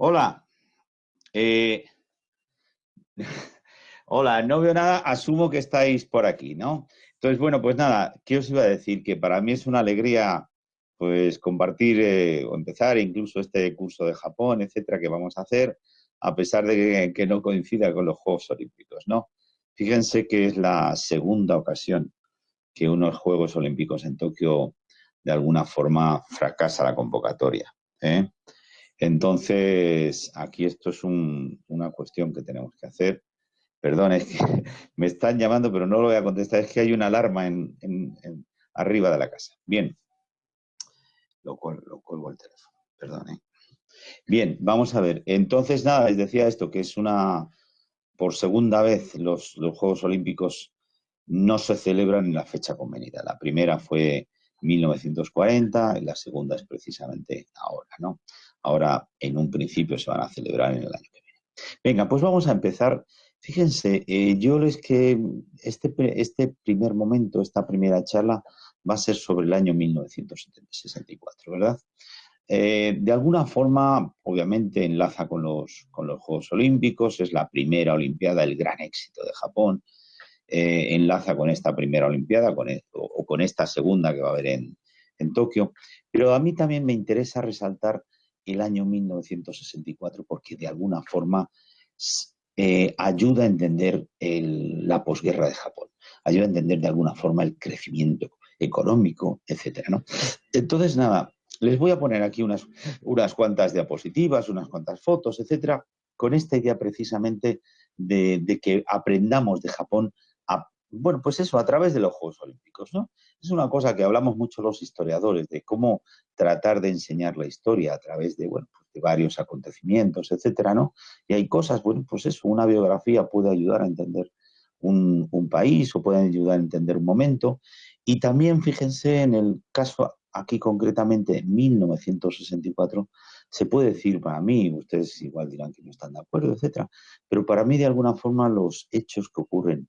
Hola. Eh, Hola, no veo nada, asumo que estáis por aquí, ¿no? Entonces, bueno, pues nada, ¿qué os iba a decir? Que para mí es una alegría, pues, compartir o empezar incluso este curso de Japón, etcétera, que vamos a hacer, a pesar de que no coincida con los Juegos Olímpicos, ¿no? Fíjense que es la segunda ocasión que unos Juegos Olímpicos en Tokio de alguna forma fracasa la convocatoria, ¿eh? Entonces, aquí esto es una cuestión que tenemos que hacer. Perdón, es que me están llamando, pero no lo voy a contestar. Es que hay una alarma arriba de la casa. Bien, lo cuelgo el teléfono. Perdón, ¿eh? Bien, vamos a ver. Entonces, nada, les decía esto, que es por segunda vez los Juegos Olímpicos no se celebran en la fecha convenida. La primera fue 1940 y la segunda es precisamente ahora, ¿no? Ahora, en un principio, se van a celebrar en el año que viene. Venga, pues vamos a empezar. Fíjense, yo les que este primer momento, esta primera charla, va a ser sobre el año 1964, ¿verdad? De alguna forma, obviamente, enlaza con los Juegos Olímpicos, es la primera Olimpiada, el gran éxito de Japón, enlaza con esta primera Olimpiada o con esta segunda que va a haber en Tokio, pero a mí también me interesa resaltar el año 1964 porque de alguna forma ayuda a entender la posguerra de Japón, ayuda a entender de alguna forma el crecimiento económico, etcétera, ¿no? Entonces, nada, les voy a poner aquí unas cuantas diapositivas, unas cuantas fotos, etcétera, con esta idea precisamente de que aprendamos de Japón bueno, pues eso, a través de los Juegos Olímpicos, ¿no? Es una cosa que hablamos mucho los historiadores, de cómo tratar de enseñar la historia a través de, bueno, pues de varios acontecimientos, etcétera, ¿no? Y hay cosas, bueno, pues eso, una biografía puede ayudar a entender un país o puede ayudar a entender un momento. Y también, fíjense, en el caso aquí concretamente, 1964, se puede decir para mí, ustedes igual dirán que no están de acuerdo, etcétera, pero para mí de alguna forma los hechos que ocurren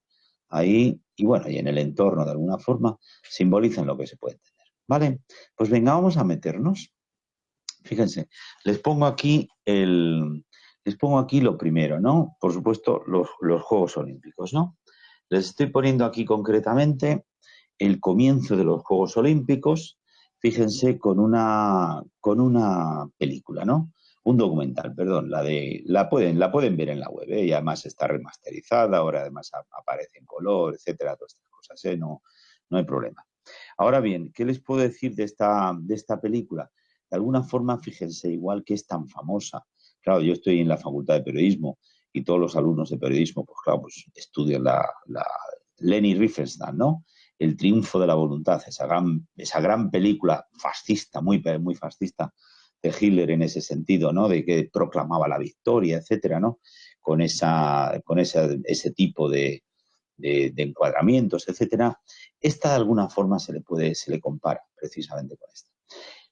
ahí y bueno, y en el entorno de alguna forma simbolizan lo que se puede entender. ¿Vale? Pues venga, vamos a meternos. Fíjense, les pongo aquí lo primero, ¿no? Por supuesto, los Juegos Olímpicos, ¿no? Les estoy poniendo aquí concretamente el comienzo de los Juegos Olímpicos, fíjense, con una película, ¿no? Un documental, perdón, la pueden ver en la web, ¿eh? Y además está remasterizada, ahora además aparece en color, etcétera, todas estas cosas, ¿eh? No, no hay problema. Ahora bien, ¿qué les puedo decir de esta película? De alguna forma, fíjense, igual que es tan famosa, claro, yo estoy en la Facultad de Periodismo y todos los alumnos de periodismo, pues claro, pues estudian la Leni Riefenstahl, ¿no? El triunfo de la voluntad, esa gran película fascista, muy, muy fascista, de Hitler en ese sentido, ¿no? De que proclamaba la victoria, etcétera, ¿no? Con ese tipo de encuadramientos, etcétera. Esta de alguna forma se le compara precisamente con esta.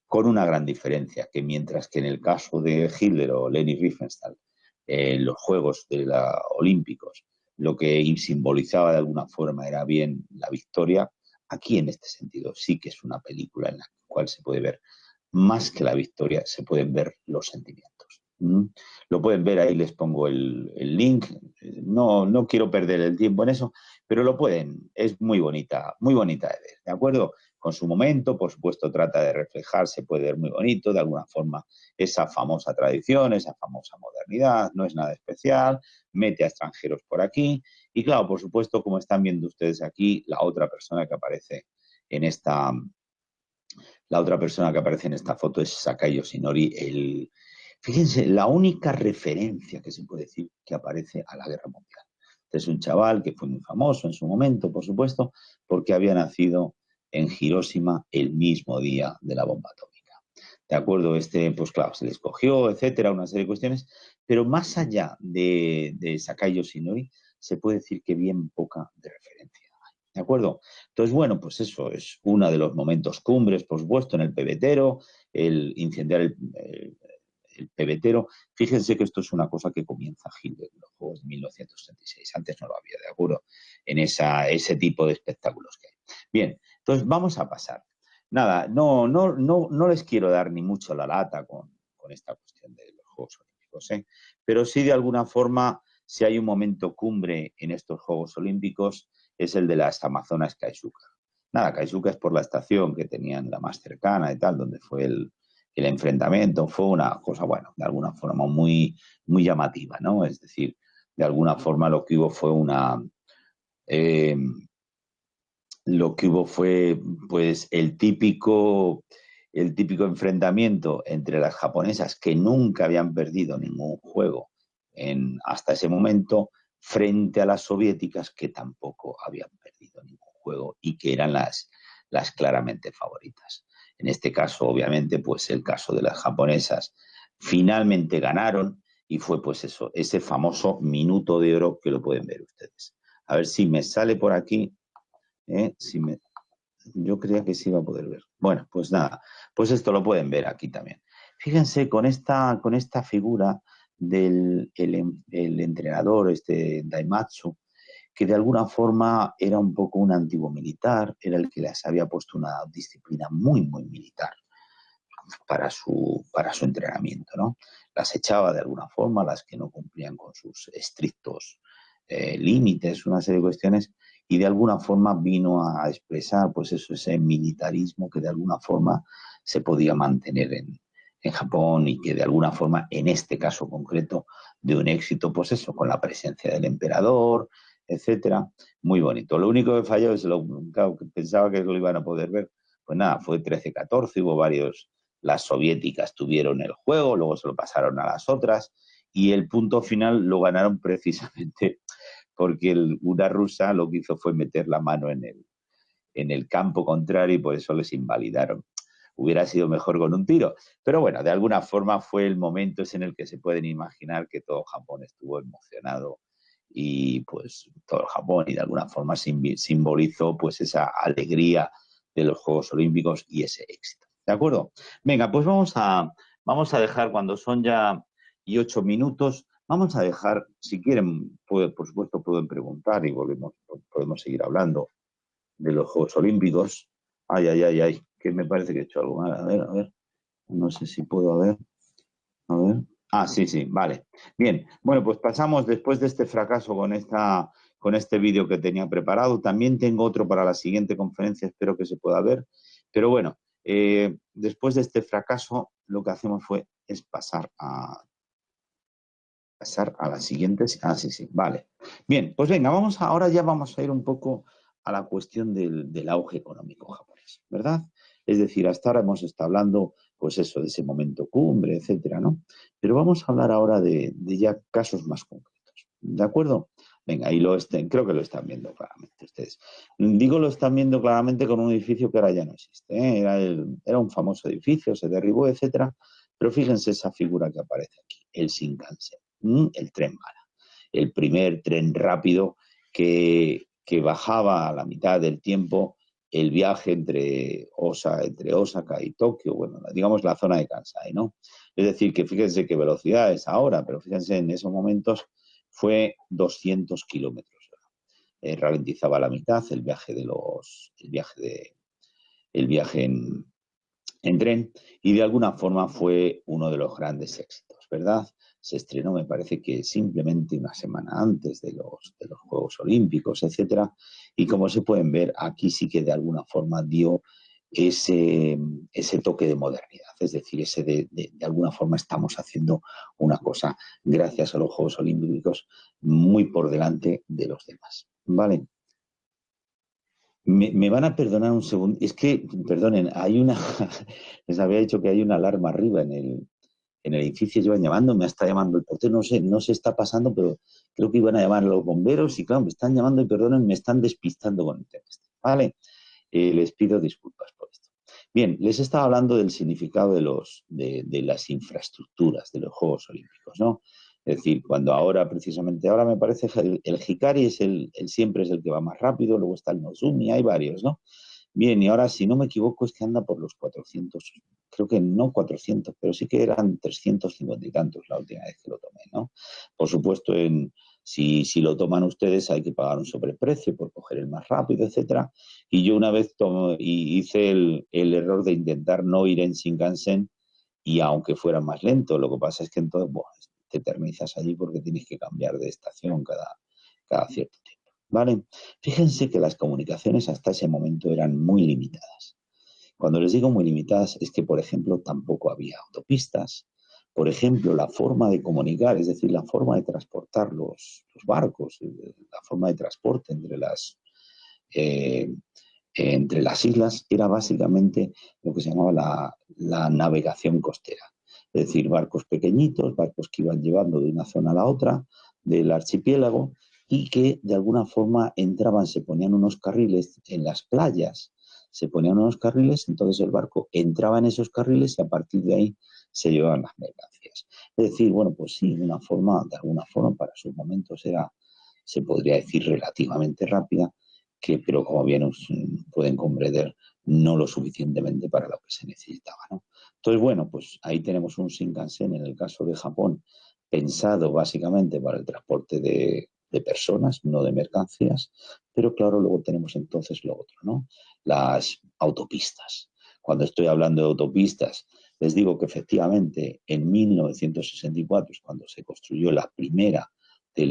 Con una gran diferencia, que mientras que en el caso de Hitler o Leni Riefenstahl, los Juegos Olímpicos, lo que simbolizaba de alguna forma era bien la victoria, aquí en este sentido sí que es una película en la cual se puede ver más que la victoria, se pueden ver los sentimientos. Lo pueden ver, ahí les pongo el link. No quiero perder el tiempo en eso, pero lo pueden. Es muy bonita de ver, ¿de acuerdo? Con su momento, por supuesto, trata de reflejar, se puede ver muy bonito, de alguna forma, esa famosa tradición, esa famosa modernidad, no es nada especial, mete a extranjeros por aquí, y claro, por supuesto, como están viendo ustedes aquí, la otra persona que aparece en esta foto es Sakai Yoshinori, fíjense, la única referencia que se puede decir que aparece a la guerra mundial. Este es un chaval que fue muy famoso en su momento, por supuesto, porque había nacido en Hiroshima el mismo día de la bomba atómica. De acuerdo, pues claro, se le escogió, etcétera, una serie de cuestiones, pero más allá de Sakai Yoshinori, se puede decir que bien poca de referencia. ¿De acuerdo? Entonces, bueno, pues eso es uno de los momentos cumbres, por supuesto, en el pebetero, el incendiar el pebetero. Fíjense que esto es una cosa que comienza Hitler en los Juegos de 1936. Antes no lo había, ¿de acuerdo? En ese tipo de espectáculos que hay. Bien, entonces vamos a pasar. nada, no les quiero dar ni mucho la lata con esta cuestión de los Juegos Olímpicos, ¿eh? Pero sí, de alguna forma, si hay un momento cumbre en estos Juegos Olímpicos, es el de las Amazonas Kaisuka. Nada, Kaisuka es por la estación que tenían la más cercana y tal, donde fue el enfrentamiento, fue una cosa, bueno, de alguna forma muy llamativa, ¿no? Es decir, de alguna forma lo que hubo fue eh, lo que hubo fue pues el típico enfrentamiento entre las japonesas que nunca habían perdido ningún juego hasta ese momento frente a las soviéticas que tampoco habían perdido ningún juego y que eran las claramente favoritas. En este caso, obviamente, pues el caso de las japonesas finalmente ganaron y fue pues eso, ese famoso minuto de oro que lo pueden ver ustedes. A ver si me sale por aquí. Si me, yo creía que sí iba a poder ver. Bueno, pues nada, pues esto lo pueden ver aquí también. Fíjense con esta figura del el entrenador, este Daimatsu, que de alguna forma era un poco un antiguo militar, era el que les había puesto una disciplina muy militar para su entrenamiento, ¿no? Las echaba de alguna forma, las que no cumplían con sus estrictos límites, una serie de cuestiones, y de alguna forma vino a expresar pues eso, ese militarismo que de alguna forma se podía mantener en Japón y que de alguna forma, en este caso concreto, de un éxito, pues eso, con la presencia del emperador, etcétera, muy bonito. Lo único que falló es claro, que pensaba que lo iban a poder ver, pues nada, fue 13-14, hubo varios, las soviéticas tuvieron el juego, luego se lo pasaron a las otras y el punto final lo ganaron precisamente porque una rusa lo que hizo fue meter la mano en el campo contrario y por eso les invalidaron. Hubiera sido mejor con un tiro. Pero bueno, de alguna forma fue el momento en el que se pueden imaginar que todo Japón estuvo emocionado y pues todo Japón y de alguna forma simbolizó pues esa alegría de los Juegos Olímpicos y ese éxito. ¿De acuerdo? Venga, pues vamos a dejar cuando son ya y 8 minutos, vamos a dejar, si quieren, por supuesto pueden preguntar y podemos seguir hablando de los Juegos Olímpicos. Ay, que me parece que he hecho algo mal. A ver, no sé si puedo, a ver. Ah, sí, vale. Bien, bueno, pues pasamos después de este fracaso con este vídeo que tenía preparado. También tengo otro para la siguiente conferencia, espero que se pueda ver. Pero bueno, después de este fracaso, lo que hacemos es pasar a las siguientes. Ah, sí, vale. Bien, pues venga, ahora ya vamos a ir un poco a la cuestión del auge económico japonés, ¿verdad? Es decir, hasta ahora hemos estado hablando, pues eso, de ese momento cumbre, etcétera, ¿no? Pero vamos a hablar ahora de ya casos más concretos, ¿de acuerdo? Venga, creo que lo están viendo claramente ustedes. Digo, lo están viendo claramente con un edificio que ahora ya no existe, ¿eh? Era un famoso edificio, se derribó, etcétera, pero fíjense esa figura que aparece aquí, el Shinkansen, el tren bala, el primer tren rápido que bajaba a la mitad del tiempo el viaje entre Osaka y Tokio, bueno, digamos la zona de Kansai, ¿no? Es decir, que fíjense qué velocidad es ahora, pero fíjense en esos momentos fue 200 kilómetros. Ralentizaba a la mitad el viaje en tren y de alguna forma fue uno de los grandes éxitos, ¿verdad? Se estrenó, me parece que simplemente una semana antes de los Juegos Olímpicos, etcétera, y como se pueden ver, aquí sí que de alguna forma dio ese toque de modernidad, es decir, de alguna forma estamos haciendo una cosa, gracias a los Juegos Olímpicos, muy por delante de los demás, ¿vale? Me van a perdonar un segundo. Es que, perdonen, les había dicho que hay una alarma arriba en el edificio, llevan llamando, me está llamando el portero, no sé está pasando, pero creo que iban a llamar a los bomberos y claro, me están llamando y perdonen, me están despistando con el tema. Vale, les pido disculpas por esto. Bien, les estaba hablando del significado de las infraestructuras de los Juegos Olímpicos, ¿no? Es decir, cuando precisamente ahora me parece el Hikari siempre es el que va más rápido, luego está el Nozomi, hay varios, ¿no? Bien, y ahora, si no me equivoco, es que anda por los 400, creo que no 400, pero sí que eran 350 y tantos la última vez que lo tomé, ¿no? Por supuesto, Si lo toman ustedes hay que pagar un sobreprecio por coger el más rápido, etcétera. Y yo una vez hice el error de intentar no ir en Shinkansen y aunque fuera más lento, lo que pasa es que entonces te eternizas allí porque tienes que cambiar de estación cada cierto tiempo. ¿Vale? Fíjense que las comunicaciones hasta ese momento eran muy limitadas. Cuando les digo muy limitadas es que, por ejemplo, tampoco había autopistas. Por ejemplo, la forma de comunicar, es decir, la forma de transportar los barcos, la forma de transporte eh, entre las islas era básicamente lo que se llamaba la navegación costera. Es decir, barcos pequeñitos, barcos que iban llevando de una zona a la otra del archipiélago y que de alguna forma entraban, se ponían unos carriles en las playas, se ponían unos carriles, entonces el barco entraba en esos carriles y a partir de ahí se llevaban las mercancías. Es decir, bueno, pues sí, de alguna forma para sus momentos era, se podría decir, relativamente rápida, pero como bien pueden comprender, no lo suficientemente para lo que se necesitaba, ¿no? Entonces, bueno, pues ahí tenemos un Shinkansen, en el caso de Japón, pensado básicamente para el transporte de personas, no de mercancías, pero claro, luego tenemos entonces lo otro, ¿no? Las autopistas. Cuando estoy hablando de autopistas, les digo que efectivamente en 1964 es cuando se construyó la primera de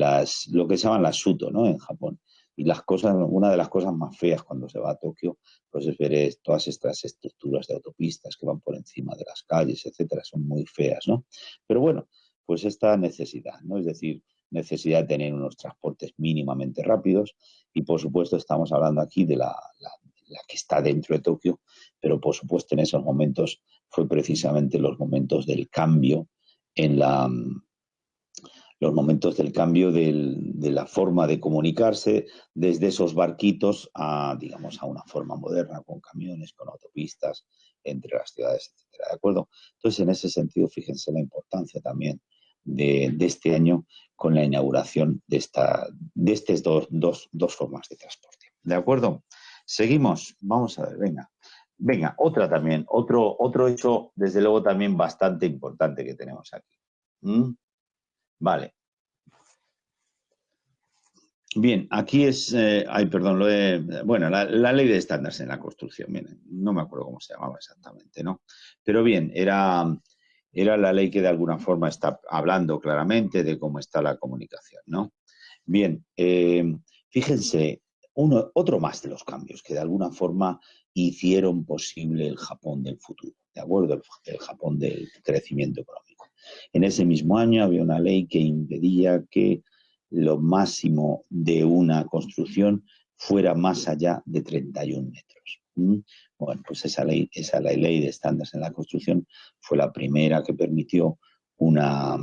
lo que se llaman las Shuto, ¿no? En Japón. Y una de las cosas más feas cuando se va a Tokio, pues es ver todas estas estructuras de autopistas que van por encima de las calles, etcétera, son muy feas, ¿no? Pero bueno, pues esta necesidad, ¿no? Es decir, necesidad de tener unos transportes mínimamente rápidos y por supuesto estamos hablando aquí de la que está dentro de Tokio, pero por supuesto en esos momentos fue precisamente los momentos del cambio en los momentos del cambio de la forma de comunicarse desde esos barquitos a, digamos, a una forma moderna, con camiones, con autopistas, entre las ciudades, etcétera, ¿de acuerdo? Entonces, en ese sentido, fíjense la importancia también de este año con la inauguración de estas dos formas de transporte. ¿De acuerdo? Seguimos. Vamos a ver, venga. Venga, otra también, otro hecho, desde luego, también bastante importante que tenemos aquí. ¿Mm? Vale. Bien, aquí es, ay, perdón, bueno, la ley de estándares en la construcción, miren, no me acuerdo cómo se llamaba exactamente, ¿no? Pero bien, era la ley que de alguna forma está hablando claramente de cómo está la comunicación, ¿no? Bien, fíjense, otro más de los cambios que de alguna forma hicieron posible el Japón del futuro, ¿de acuerdo? El Japón del crecimiento económico. En ese mismo año había una ley que impedía que lo máximo de una construcción fuera más allá de 31 metros. Bueno, pues esa ley de estándares en la construcción fue una,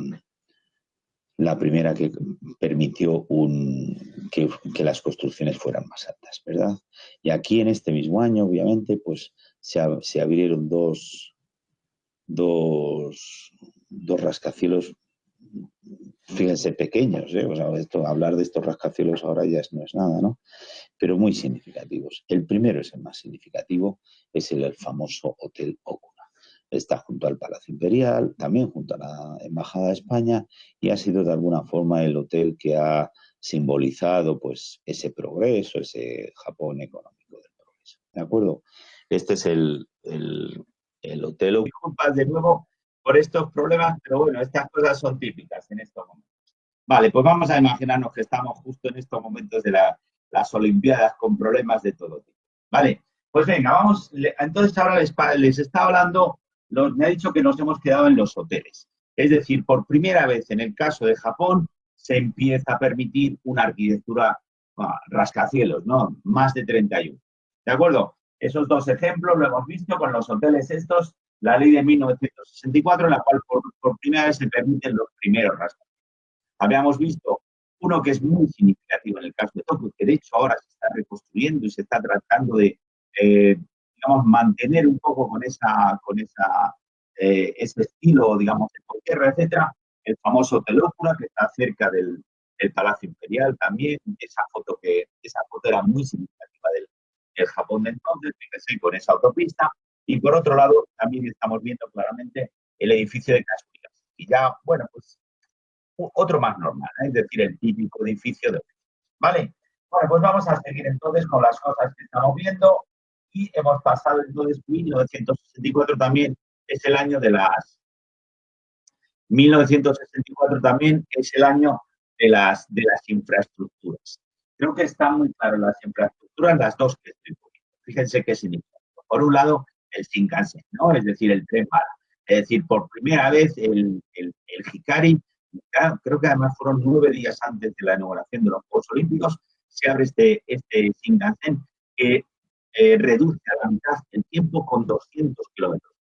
la primera que permitió que las construcciones fueran más altas, ¿verdad? Y aquí en este mismo año, obviamente, pues se abrieron dos rascacielos, fíjense, pequeños, ¿eh? O sea, hablar de estos rascacielos ahora ya no es nada, ¿no? Pero muy significativos. El primero es el más significativo, es el famoso Hotel Okura. Está junto al Palacio Imperial, también junto a la Embajada de España, y ha sido de alguna forma el hotel que ha simbolizado pues ese progreso, ese Japón económico del progreso. ¿De acuerdo? Este es el hotel. Disculpas de nuevo por estos problemas, pero bueno, estas cosas son típicas en estos momentos. Vale, pues vamos a imaginarnos que estamos justo en estos momentos de las Olimpiadas con problemas de todo tipo. Vale, pues venga, vamos. Entonces ahora les está hablando, me ha dicho que nos hemos quedado en los hoteles. Es decir, por primera vez en el caso de Japón se empieza a permitir una arquitectura rascacielos, ¿no? Más de 31. ¿De acuerdo? Esos dos ejemplos lo hemos visto con los hoteles estos, la ley de 1964, en la cual por primera vez se permiten los primeros rascacielos. Habíamos visto uno que es muy significativo en el caso de Tokio, que de hecho ahora se está reconstruyendo y se está tratando de, digamos, mantener un poco con ese estilo, digamos, de posguerra, etcétera. El famoso Hotel Okura, que está cerca del Palacio Imperial también. Esa foto era muy significativa del Japón de entonces, fíjense, con esa autopista. Y por otro lado, también estamos viendo claramente el edificio de Castillas. Y ya, bueno, pues otro más normal, ¿eh? Es decir, el típico edificio de oficinas, ¿vale? Bueno, pues vamos a seguir entonces con las cosas que estamos viendo y hemos pasado entonces 1964 también es el año de las 1964 también es el año de las infraestructuras. Creo que están muy claras las infraestructuras, las dos que estoy poniendo. Fíjense qué significa. Por un lado, el Shinkansen, ¿no? Es decir, el tren bala. Es decir, por primera vez el Hikari, creo que además fueron 9 días antes de la inauguración de los Juegos Olímpicos, se abre este Shinkansen que reduce a la mitad el tiempo con 200 kilómetros.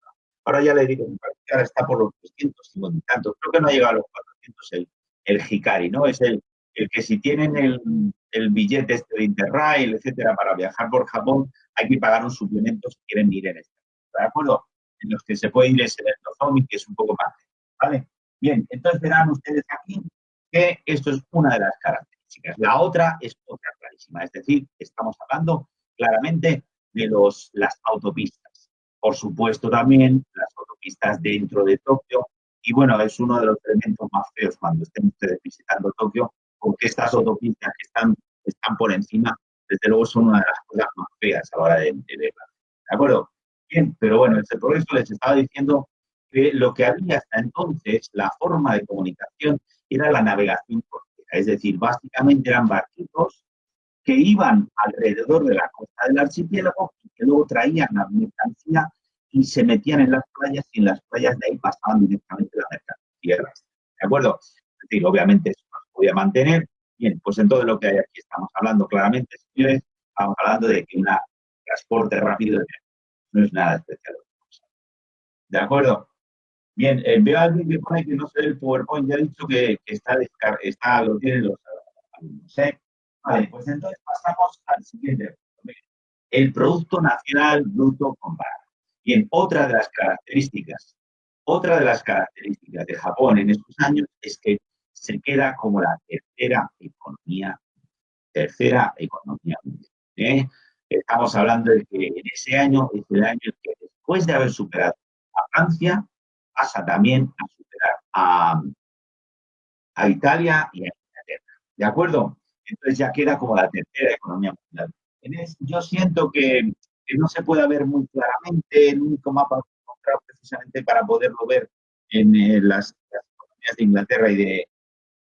Ahora ya le digo, me parece que ahora está por los 350 y tantos. Creo que no ha llegado a los 400 el Hikari, ¿no? Es el que si tienen el billete este de Interrail, etcétera, para viajar por Japón, hay que pagar un suplemento si quieren ir en este. ¿De acuerdo? En los que se puede ir es el Entozomi, que es un poco más. ¿Vale? Bien, entonces verán ustedes aquí que esto es una de las características. La otra es otra clarísima. Es decir, estamos hablando claramente de las autopistas. Por supuesto, también las autopistas dentro de Tokio. Y bueno, es uno de los elementos más feos cuando estén ustedes visitando Tokio, porque estas autopistas que están por encima, desde luego son una de las cosas más feas a la hora de verlas. ¿De acuerdo? Bien, pero bueno, por eso les estaba diciendo que lo que había hasta entonces, la forma de comunicación, era la navegación costera. Es decir, básicamente eran barquitos que iban alrededor de la costa del archipiélago y que luego traían la mercancía y se metían en las playas y en las playas de ahí pasaban directamente la mercancía. ¿De acuerdo? Es decir, obviamente eso no se podía mantener. Bien, pues entonces lo que hay aquí estamos hablando claramente, señores, estamos hablando de que un transporte rápido no es nada especial. ¿De acuerdo? Bien, veo a alguien que pone que no se ve el PowerPoint, ya he dicho que lo tienen los alumnos. ¿Eh? Vale, pues entonces pasamos al siguiente. El Producto Nacional Bruto comparado. Bien, otra de las características de Japón en estos años es que se queda como la tercera economía mundial. ¿Eh? Estamos hablando de que en ese año es el año en que después de haber superado a Francia, pasa también a superar a Italia y a Inglaterra. ¿De acuerdo? Entonces ya queda como la tercera economía mundial. Yo siento que no se puede ver muy claramente. El único mapa que he encontrado precisamente para poderlo ver en las economías de Inglaterra y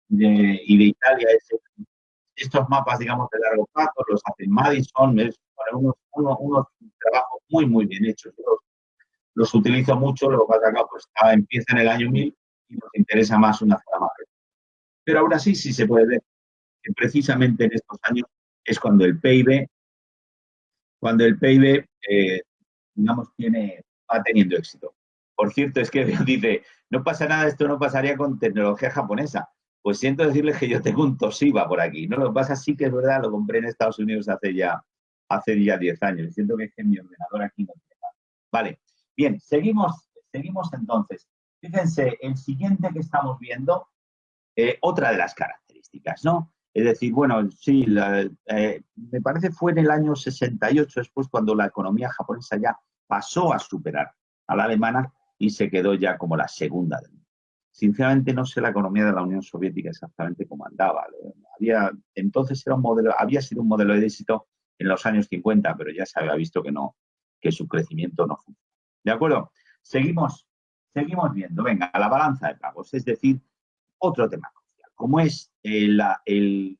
de Italia es estos mapas, digamos, de largo plazo, los hace Madison, es para unos trabajos muy, muy bien hechos. Yo los utilizo mucho, lo que pasa acá, pues empieza en el año 1000 y nos interesa más una zona más. Pero aún así sí se puede ver que precisamente en estos años es cuando el PIB digamos, va teniendo éxito. Por cierto, es que dice, no pasa nada, esto no pasaría con tecnología japonesa. Pues siento decirles que yo tengo un Toshiba por aquí. No, lo que pasa sí que es verdad, lo compré en Estados Unidos hace ya 10 años. Siento que mi ordenador aquí no tiene nada. Vale, bien, seguimos entonces. Fíjense, el siguiente que estamos viendo, otra de las características, ¿no? Es decir, bueno, sí, me parece fue en el año 68, después cuando la economía japonesa ya pasó a superar a la alemana y se quedó ya como la segunda del mundo. Sinceramente no sé la economía de la Unión Soviética exactamente cómo andaba. Entonces había sido un modelo de éxito en los años 50, pero ya se había visto que su crecimiento no funcionó. ¿De acuerdo? Seguimos viendo, venga, la balanza de pagos, es decir, otro tema crucial, como es el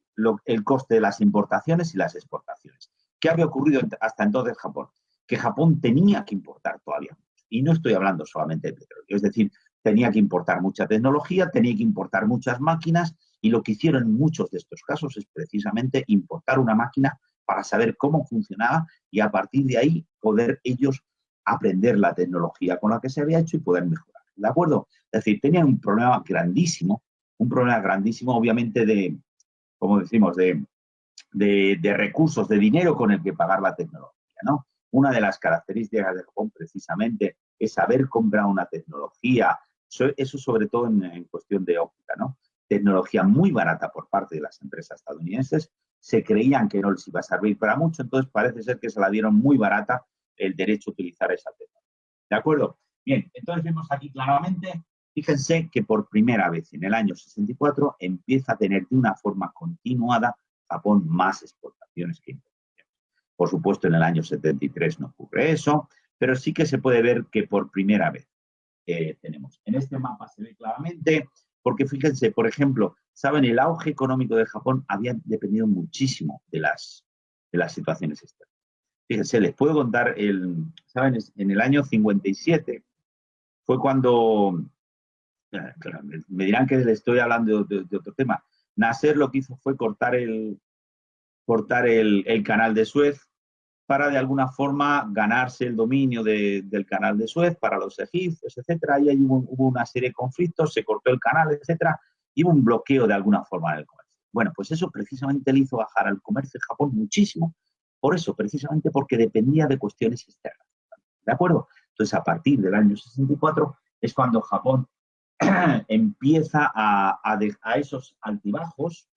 coste de las importaciones y las exportaciones. ¿Qué había ocurrido hasta entonces en Japón? Que Japón tenía que importar todavía. Y no estoy hablando solamente de petróleo, es decir, tenía que importar mucha tecnología, tenía que importar muchas máquinas y lo que hicieron en muchos de estos casos es precisamente importar una máquina para saber cómo funcionaba y a partir de ahí poder ellos aprender la tecnología con la que se había hecho y poder mejorar. ¿De acuerdo? Es decir, tenían un problema grandísimo, obviamente, como decimos, de recursos, de dinero con el que pagar la tecnología, ¿no? Una de las características de Japón precisamente es saber comprar una tecnología, eso sobre todo en cuestión de óptica, ¿no? Tecnología muy barata por parte de las empresas estadounidenses, se creían que no les iba a servir para mucho, entonces parece ser que se la dieron muy barata el derecho a utilizar esa tecnología. ¿De acuerdo? Bien, entonces vemos aquí claramente Fíjense que por primera vez en el año 64 empieza a tener de una forma continuada Japón más exportaciones que importaciones. Por supuesto, en el año 73 no ocurre eso, pero sí que se puede ver que por primera vez tenemos. En este mapa se ve claramente, porque fíjense, por ejemplo, saben, el auge económico de Japón había dependido muchísimo de las situaciones externas. Fíjense, les puedo contar, ¿saben? En el año 57 fue cuando, claro, me dirán que les estoy hablando de otro tema. Nasser lo que hizo fue cortar el canal de Suez para de alguna forma ganarse el dominio del canal de Suez para los egipcios, etcétera. Ahí hubo una serie de conflictos, se cortó el canal, etcétera, y hubo un bloqueo de alguna forma en el comercio. Bueno, pues eso precisamente le hizo bajar al comercio de Japón muchísimo, por eso, precisamente porque dependía de cuestiones externas. ¿De acuerdo? Entonces, a partir del año 64 es cuando Japón empieza a esos altibajos,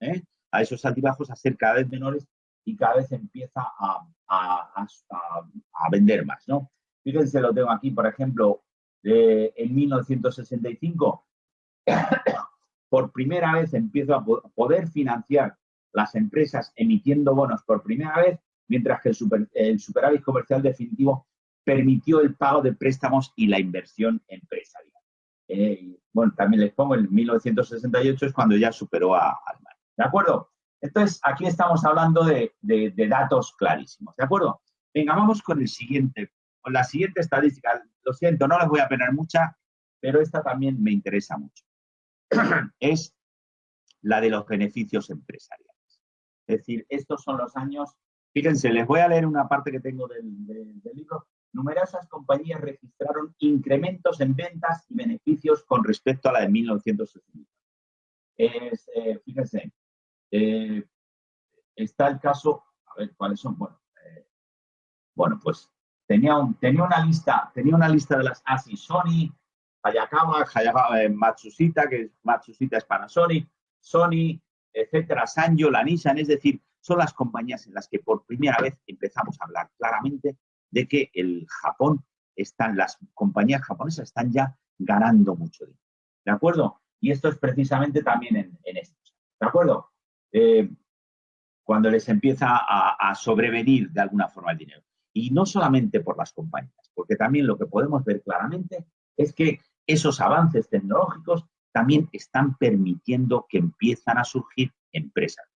a ser cada vez menores y cada vez empieza a vender más, ¿no? Fíjense, lo tengo aquí, por ejemplo, en 1965, por primera vez empieza a poder financiar las empresas emitiendo bonos por primera vez, mientras que el superávit comercial definitivo permitió el pago de préstamos y la inversión empresarial. Bueno, también les pongo, en 1968 es cuando ya superó a Alemania. ¿De acuerdo? Entonces, aquí estamos hablando de datos clarísimos. ¿De acuerdo? Venga, vamos con la siguiente estadística. Lo siento, no les voy a poner mucha, pero esta también me interesa mucho. Es la de los beneficios empresariales. Es decir, estos son los años. Fíjense, les voy a leer una parte que tengo del libro. Numerosas compañías registraron incrementos en ventas y beneficios con respecto a la de 1960. Fíjense, está el caso, a ver cuáles son. Bueno, pues tenía una lista de las ASI, Sony, Hayakawa, Matsushita, que Matsushita es Panasonic, Sony, etcétera, Sanyo, la Nissan, es decir, son las compañías en las que por primera vez empezamos a hablar claramente de que las compañías japonesas están ya ganando mucho dinero. ¿De acuerdo? Y esto es precisamente también en esto. ¿De acuerdo? Cuando les empieza a sobrevenir de alguna forma el dinero. Y no solamente por las compañías, porque también lo que podemos ver claramente es que esos avances tecnológicos también están permitiendo que empiezan a surgir empresas.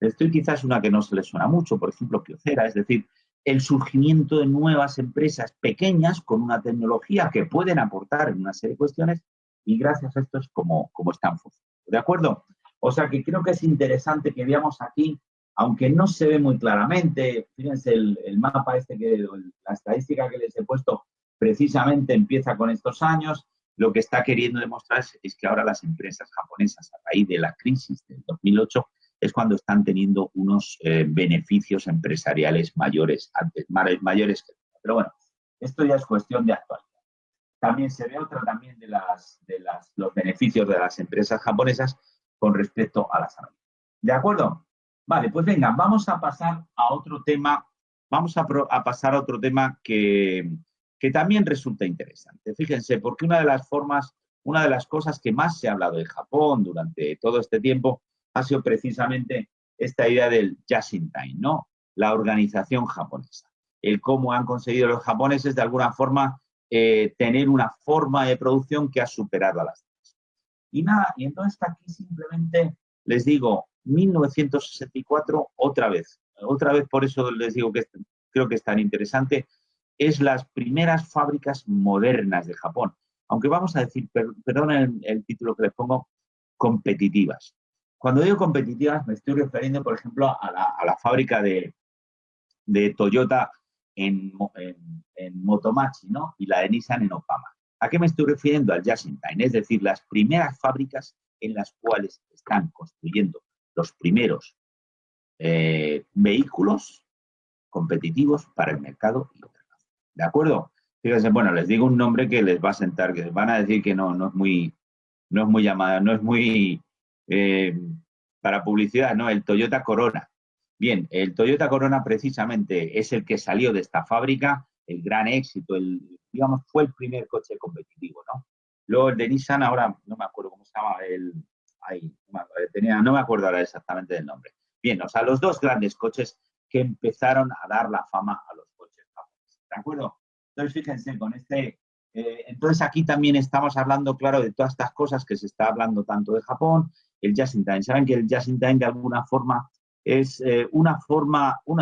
Esto quizás es una que no se les suena mucho, por ejemplo, Kyocera, es decir, el surgimiento de nuevas empresas pequeñas con una tecnología que pueden aportar en una serie de cuestiones y gracias a esto es como están funcionando. ¿De acuerdo? O sea que creo que es interesante que veamos aquí, aunque no se ve muy claramente, fíjense el mapa la estadística que les he puesto precisamente empieza con estos años, lo que está queriendo demostrar es que ahora las empresas japonesas, a raíz de la crisis del 2008, es cuando están teniendo unos beneficios empresariales mayores que. Pero bueno, esto ya es cuestión de actualidad. También se ve otra también de los beneficios de las empresas japonesas con respecto a la salud. ¿De acuerdo? Vale, pues venga, vamos a pasar a otro tema. Vamos a pasar a otro tema que también resulta interesante. Fíjense, porque una de las cosas que más se ha hablado de Japón durante todo este tiempo ha sido precisamente esta idea del just in time, ¿no? La organización japonesa. El cómo han conseguido los japoneses de alguna forma tener una forma de producción que ha superado a las demás. Y nada, y entonces aquí simplemente les digo, 1964, otra vez por eso les digo que creo que es tan interesante, es las primeras fábricas modernas de Japón. Aunque vamos a decir, perdón el título que les pongo, competitivas. Cuando digo competitivas me estoy refiriendo, por ejemplo, a la fábrica de Toyota en Motomachi, ¿no? Y la de Nissan en Okama. ¿A qué me estoy refiriendo? Al just in time, es decir, las primeras fábricas en las cuales están construyendo los primeros vehículos competitivos para el mercado internacional. ¿De acuerdo? Fíjense, bueno, les digo un nombre que les va a sentar, que les van a decir que no es muy llamada, no es muy para publicidad, ¿no? El Toyota Corona. Bien, el Toyota Corona precisamente es el que salió de esta fábrica, el gran éxito, digamos, fue el primer coche competitivo, ¿no? Luego el de Nissan, ahora no me acuerdo cómo se llama, ahí, no me acuerdo ahora exactamente del nombre. Bien, o sea, los dos grandes coches que empezaron a dar la fama a los coches japoneses, ¿de acuerdo? Entonces, fíjense, entonces aquí también estamos hablando, claro, de todas estas cosas que se está hablando tanto de Japón, el Just in Time. Saben que el Just in Time de alguna forma es una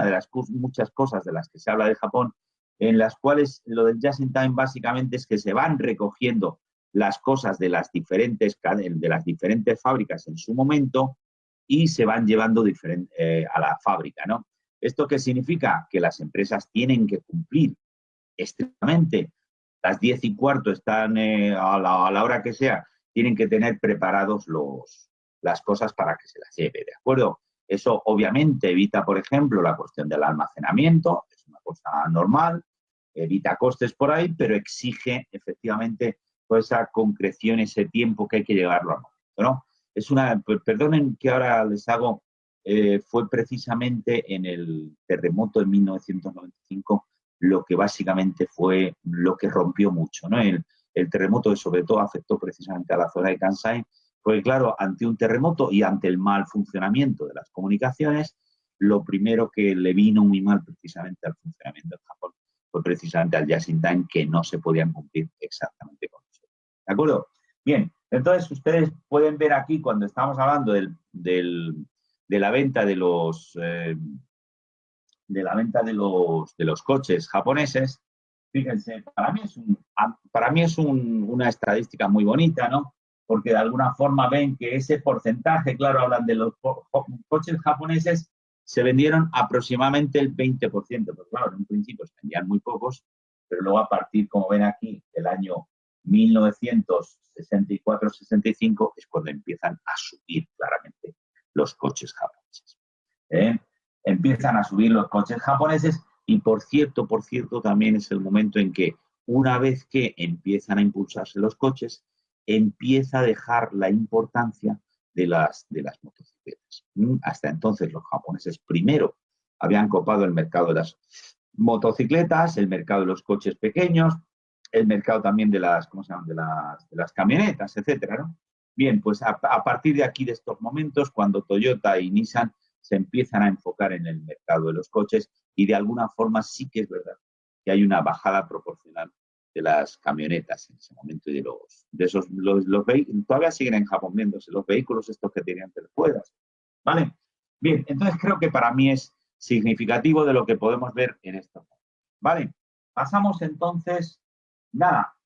de las muchas cosas de las que se habla de Japón, en las cuales lo del Just in Time básicamente es que se van recogiendo las cosas de las diferentes fábricas en su momento y se van llevando a la fábrica, ¿no? ¿Esto qué significa? Que las empresas tienen que cumplir estrictamente. Las 10:15 están a la hora que sea, tienen que tener preparados las cosas para que se las lleve, ¿de acuerdo? Eso obviamente evita, por ejemplo, la cuestión del almacenamiento, es una cosa normal, evita costes por ahí, pero exige efectivamente toda esa concreción, ese tiempo que hay que llevarlo al momento, ¿no? Perdonen que ahora les hago, fue precisamente en el terremoto de 1995 lo que básicamente fue lo que rompió mucho, ¿no? El terremoto sobre todo afectó precisamente a la zona de Kansai, porque claro, ante un terremoto y ante el mal funcionamiento de las comunicaciones, lo primero que le vino muy mal precisamente al funcionamiento de Japón fue precisamente al Just in Time, que no se podían cumplir exactamente con eso. ¿De acuerdo? Bien, entonces ustedes pueden ver aquí cuando estamos hablando de la venta de los coches japoneses, fíjense, para mí es una estadística muy bonita, ¿no? Porque de alguna forma ven que ese porcentaje, claro, hablan de los coches japoneses, se vendieron aproximadamente el 20%, pues claro, en un principio se vendían muy pocos, pero luego a partir, como ven aquí, del año 1964-65 es cuando empiezan a subir claramente los coches japoneses. Empiezan a subir los coches japoneses y por cierto, también es el momento en que una vez que empiezan a impulsarse los coches, empieza a dejar la importancia de las motocicletas. Hasta entonces los japoneses primero habían copado el mercado de las motocicletas, el mercado de los coches pequeños, el mercado también de las, ¿cómo se llaman? De las camionetas, etcétera, ¿no? Bien, pues a partir de aquí, de estos momentos, cuando Toyota y Nissan se empiezan a enfocar en el mercado de los coches y de alguna forma sí que es verdad que hay una bajada proporcional de las camionetas en ese momento y los vehículos, todavía siguen en Japón viéndose los vehículos estos que tenían tres ruedas, ¿vale? Bien, entonces creo que para mí es significativo de lo que podemos ver en esto, ¿vale? Pasamos entonces, nada,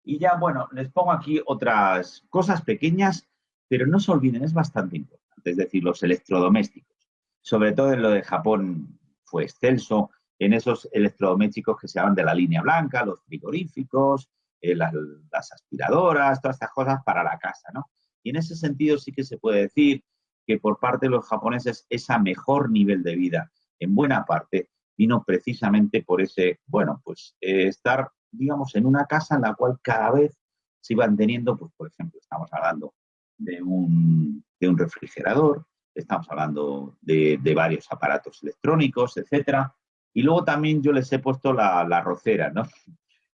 y ya, bueno, les pongo aquí otras cosas pequeñas, pero no se olviden, es bastante importante, es decir, los electrodomésticos. Sobre todo en lo de Japón fue excelso, en esos electrodomésticos que se llaman de la línea blanca, los frigoríficos, las aspiradoras, todas estas cosas para la casa, ¿no? Y en ese sentido sí que se puede decir que por parte de los japoneses ese mejor nivel de vida, en buena parte, vino precisamente por ese, bueno, pues estar, digamos, en una casa en la cual cada vez se iban teniendo, pues por ejemplo, estamos hablando de un refrigerador, estamos hablando de varios aparatos electrónicos, etcétera. Y luego también yo les he puesto la arrocera, ¿no?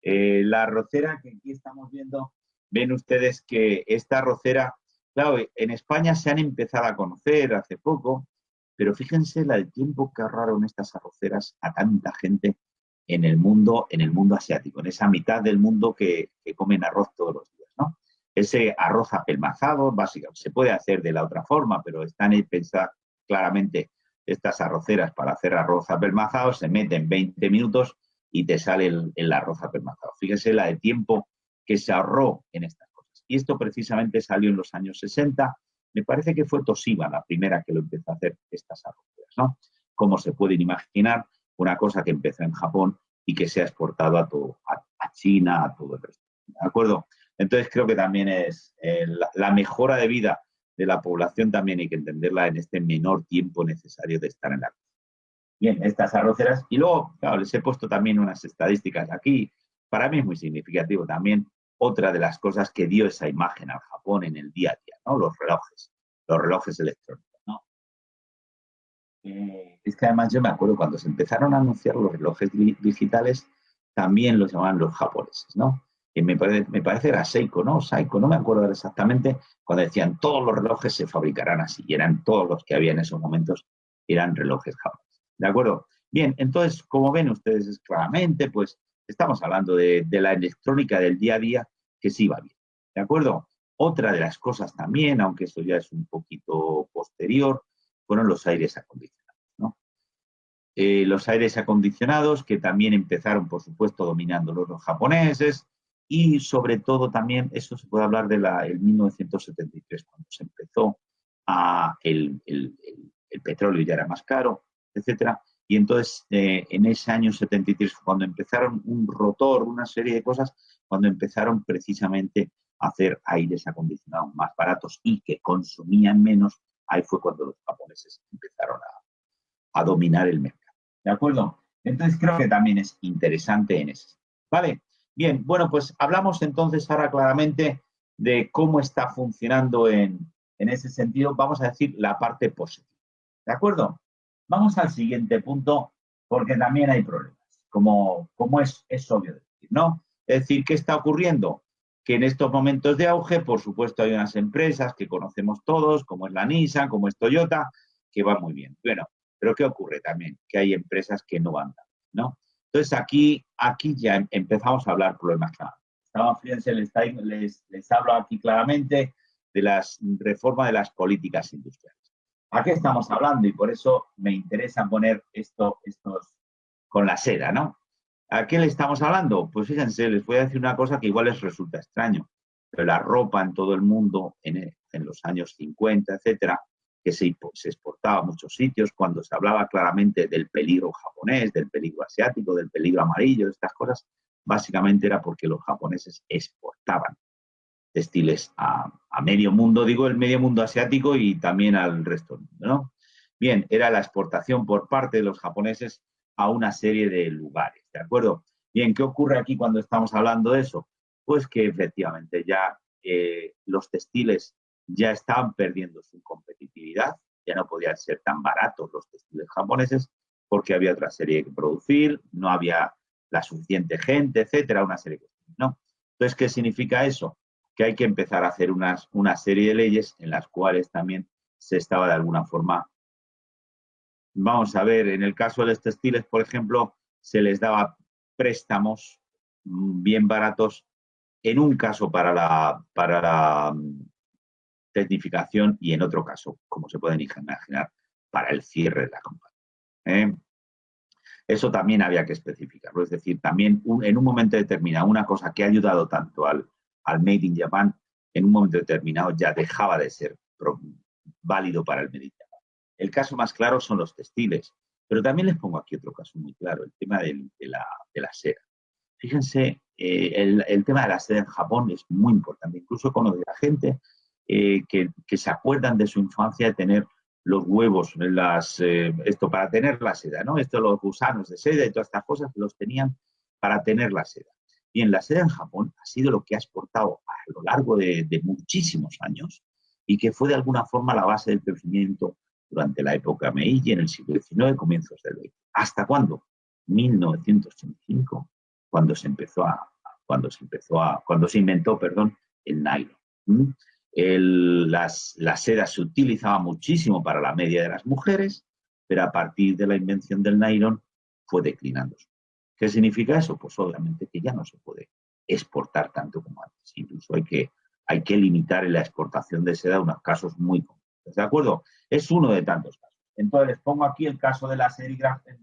La arrocera que aquí estamos viendo, ven ustedes que esta arrocera, claro, en España se han empezado a conocer hace poco, pero fíjense el tiempo que ahorraron estas arroceras a tanta gente en el mundo asiático, en esa mitad del mundo que comen arroz todos los días, ¿no? Ese arroz apelmazado, básicamente, se puede hacer de la otra forma, pero están pensadas claramente estas arroceras para hacer arroz apelmazado, se meten 20 minutos y te sale el arroz apelmazado. Fíjense la de tiempo que se ahorró en estas cosas. Y esto precisamente salió en los años 60. Me parece que fue Toshiba la primera que lo empezó a hacer estas arroceras, ¿no? Como se pueden imaginar, una cosa que empezó en Japón y que se ha exportado a China, a todo el resto. ¿De acuerdo? Entonces creo que también es la mejora de vida de la población también hay que entenderla en este menor tiempo necesario de estar en la casa. Bien, estas arroceras. Y luego, claro, les he puesto también unas estadísticas aquí. Para mí es muy significativo también otra de las cosas que dio esa imagen al Japón en el día a día, ¿no? Los relojes electrónicos, ¿no? Es que además yo me acuerdo cuando se empezaron a anunciar los relojes digitales, también los llamaban los japoneses, ¿no? me parece era Seiko, ¿no? Seiko, no me acuerdo exactamente, cuando decían todos los relojes se fabricarán así, y eran todos los que había en esos momentos, eran relojes japoneses. ¿De acuerdo? Bien, entonces, como ven ustedes claramente, pues estamos hablando de la electrónica del día a día que sí va bien. ¿De acuerdo? Otra de las cosas también, aunque esto ya es un poquito posterior, fueron los aires acondicionados, ¿no? Los aires acondicionados que también empezaron, por supuesto, dominando los japoneses y sobre todo también, eso se puede hablar del 1973, cuando se empezó el petróleo ya era más caro, etcétera. Y entonces, en ese año 73, cuando empezaron un rotor, una serie de cosas, cuando empezaron precisamente a hacer aires acondicionados más baratos y que consumían menos, ahí fue cuando los japoneses empezaron a dominar el mercado. ¿De acuerdo? Entonces creo que también es interesante en eso. ¿Vale? Bien, bueno, pues hablamos entonces ahora claramente de cómo está funcionando en ese sentido, vamos a decir, la parte positiva. ¿De acuerdo? Vamos al siguiente punto, porque también hay problemas, como es obvio decir, ¿no? Es decir, ¿qué está ocurriendo? Que en estos momentos de auge, por supuesto, hay unas empresas que conocemos todos, como es la Nissan, como es Toyota, que van muy bien. Bueno, pero ¿qué ocurre también? Que hay empresas que no van, ¿no? Entonces, aquí ya empezamos a hablar problemas claros. Fíjense, les hablo aquí claramente de las reformas de las políticas industriales. ¿A qué estamos hablando? Y por eso me interesa poner estos con la seda, ¿no? ¿A qué le estamos hablando? Pues fíjense, les voy a decir una cosa que igual les resulta extraño, pero la ropa en todo el mundo, en los años 50, etcétera, que se exportaba a muchos sitios, cuando se hablaba claramente del peligro japonés, del peligro asiático, del peligro amarillo, de estas cosas, básicamente era porque los japoneses exportaban textiles a medio mundo, digo el medio mundo asiático y también al resto del mundo, ¿no? Bien, era la exportación por parte de los japoneses a una serie de lugares, ¿de acuerdo? Bien, ¿qué ocurre aquí cuando estamos hablando de eso? Pues que efectivamente ya los textiles ya estaban perdiendo su competitividad, ya no podían ser tan baratos los textiles japoneses porque había otra serie que producir, no había la suficiente gente, etcétera, una serie de cosas, ¿no? Entonces, ¿qué significa eso? Que hay que empezar a hacer una serie de leyes en las cuales también se estaba de alguna forma. Vamos a ver, en el caso de los textiles, por ejemplo, se les daba préstamos bien baratos, en un caso para la tecnificación y en otro caso, como se pueden imaginar, para el cierre de la compañía. Eso también había que especificarlo, es decir, también en un momento determinado, una cosa que ha ayudado tanto al Made in Japan, en un momento determinado ya dejaba de ser válido para el Made in Japan. El caso más claro son los textiles, pero también les pongo aquí otro caso muy claro, el tema de la seda. Fíjense, el tema de la seda en Japón es muy importante, incluso con la gente que se acuerdan de su infancia de tener los huevos, esto para tener la seda, ¿no? Los gusanos de seda y todas estas cosas los tenían para tener la seda. Bien, la seda en Japón ha sido lo que ha exportado a lo largo de muchísimos años y que fue de alguna forma la base del crecimiento durante la época Meiji en el siglo XIX, comienzos del XX. ¿Hasta cuándo? 1985, cuando se inventó, el nylon. La seda se utilizaba muchísimo para la media de las mujeres, pero a partir de la invención del nylon fue declinando. ¿Qué significa eso? Pues obviamente que ya no se puede exportar tanto como antes. Incluso hay que limitar la exportación de seda a unos casos muy concretos. ¿De acuerdo? Es uno de tantos casos. Entonces les pongo aquí el caso de la serigrafía,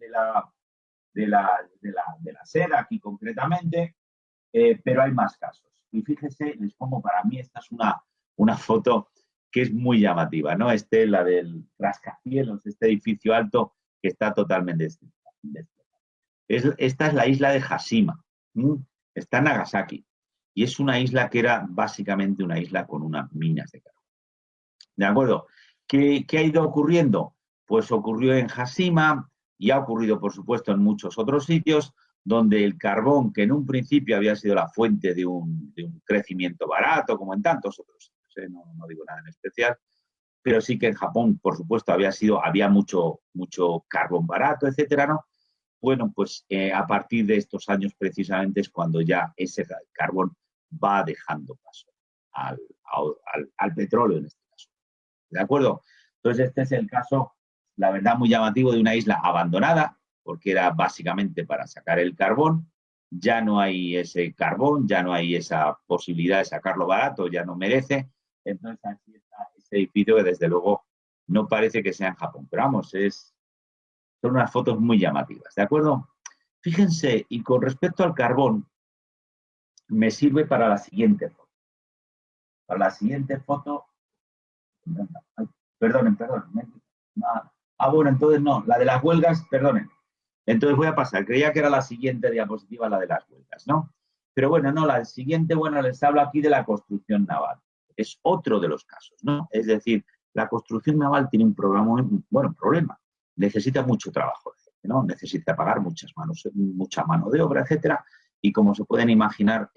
de la seda aquí concretamente, pero hay más casos. Y fíjese, les pongo para mí, esta es una foto que es muy llamativa, ¿no? La del rascacielos, este edificio alto que está totalmente destruido. Esta es la isla de Hashima, está en Nagasaki, y es una isla que era básicamente una isla con unas minas de carbón. ¿De acuerdo? ¿Qué ha ido ocurriendo? Pues ocurrió en Hashima y ha ocurrido, por supuesto, en muchos otros sitios donde el carbón, que en un principio había sido la fuente de un crecimiento barato, como en tantos otros sitios, no digo nada en especial, pero sí que en Japón, por supuesto, había mucho carbón barato, etcétera, ¿no? bueno, pues a partir de estos años precisamente es cuando ya ese carbón va dejando paso al petróleo en este caso. ¿De acuerdo? Entonces este es el caso, la verdad, muy llamativo de una isla abandonada, porque era básicamente para sacar el carbón. Ya no hay ese carbón, ya no hay esa posibilidad de sacarlo barato, ya no merece. Entonces aquí está ese edificio que desde luego no parece que sea en Japón, pero vamos, son unas fotos muy llamativas, ¿de acuerdo? Fíjense, y con respecto al carbón, me sirve para la siguiente foto. Para la siguiente foto, perdonen. Bueno, entonces no, la de las huelgas, perdonen. Entonces voy a pasar, creía que era la siguiente diapositiva, la de las huelgas, ¿no? Pero bueno, no, la siguiente, bueno, les hablo aquí de la construcción naval. Es otro de los casos, ¿no? Es decir, la construcción naval tiene un problema. Necesita mucho trabajo, ¿no? Necesita pagar mucha mano de obra, etcétera. Y como se pueden imaginar,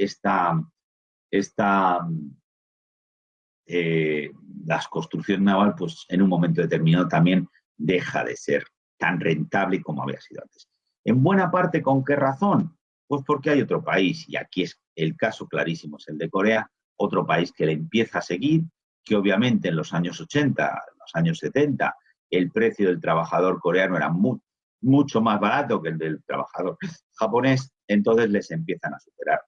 la construcción naval, pues en un momento determinado también deja de ser tan rentable como había sido antes. En buena parte, ¿con qué razón? Pues porque hay otro país, y aquí es el caso clarísimo, es el de Corea, otro país que le empieza a seguir, que obviamente en los años 80, en los años 70, el precio del trabajador coreano era mucho más barato que el del trabajador japonés, entonces les empiezan a superar.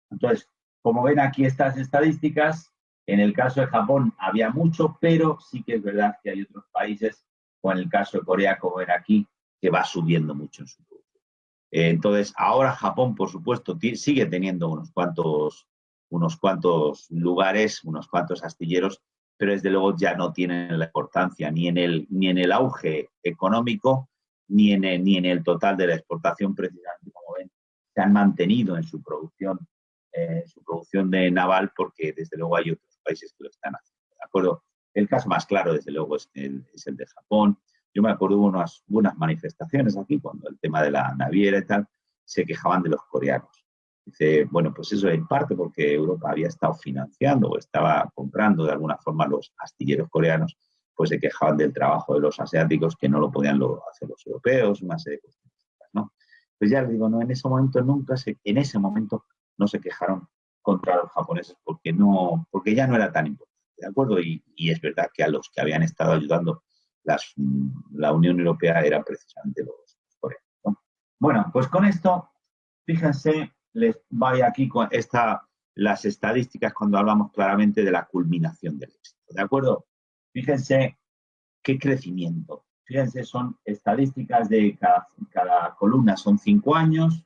Entonces, como ven aquí estas estadísticas, en el caso de Japón había mucho, pero sí que es verdad que hay otros países, o en el caso de Corea, como ven aquí, que va subiendo mucho en su producción. Entonces, ahora Japón, por supuesto, sigue teniendo unos cuantos lugares, unos cuantos astilleros, pero desde luego ya no tienen la importancia ni en el auge económico, ni en el total de la exportación, precisamente, como ven, se han mantenido en su producción de naval, porque desde luego hay otros países que lo están haciendo, ¿de acuerdo? El caso más claro, desde luego, es el de Japón. Yo me acuerdo de unas manifestaciones aquí, cuando el tema de la naviera y tal, se quejaban de los coreanos. Dice, bueno, pues eso en parte porque Europa había estado financiando o estaba comprando de alguna forma los astilleros coreanos, pues se quejaban del trabajo de los asiáticos que no lo podían hacer los europeos, una serie de cuestiones, ¿no? Pues ya les digo, no, en ese momento no se quejaron contra los japoneses porque ya no era tan importante, ¿de acuerdo? Y es verdad que a los que habían estado ayudando la Unión Europea eran precisamente los coreanos, ¿no? Bueno, pues con esto, fíjense, les voy aquí con las estadísticas cuando hablamos claramente de la culminación del éxito, ¿de acuerdo? Fíjense qué crecimiento. Fíjense, son estadísticas de cada columna, son 5 años.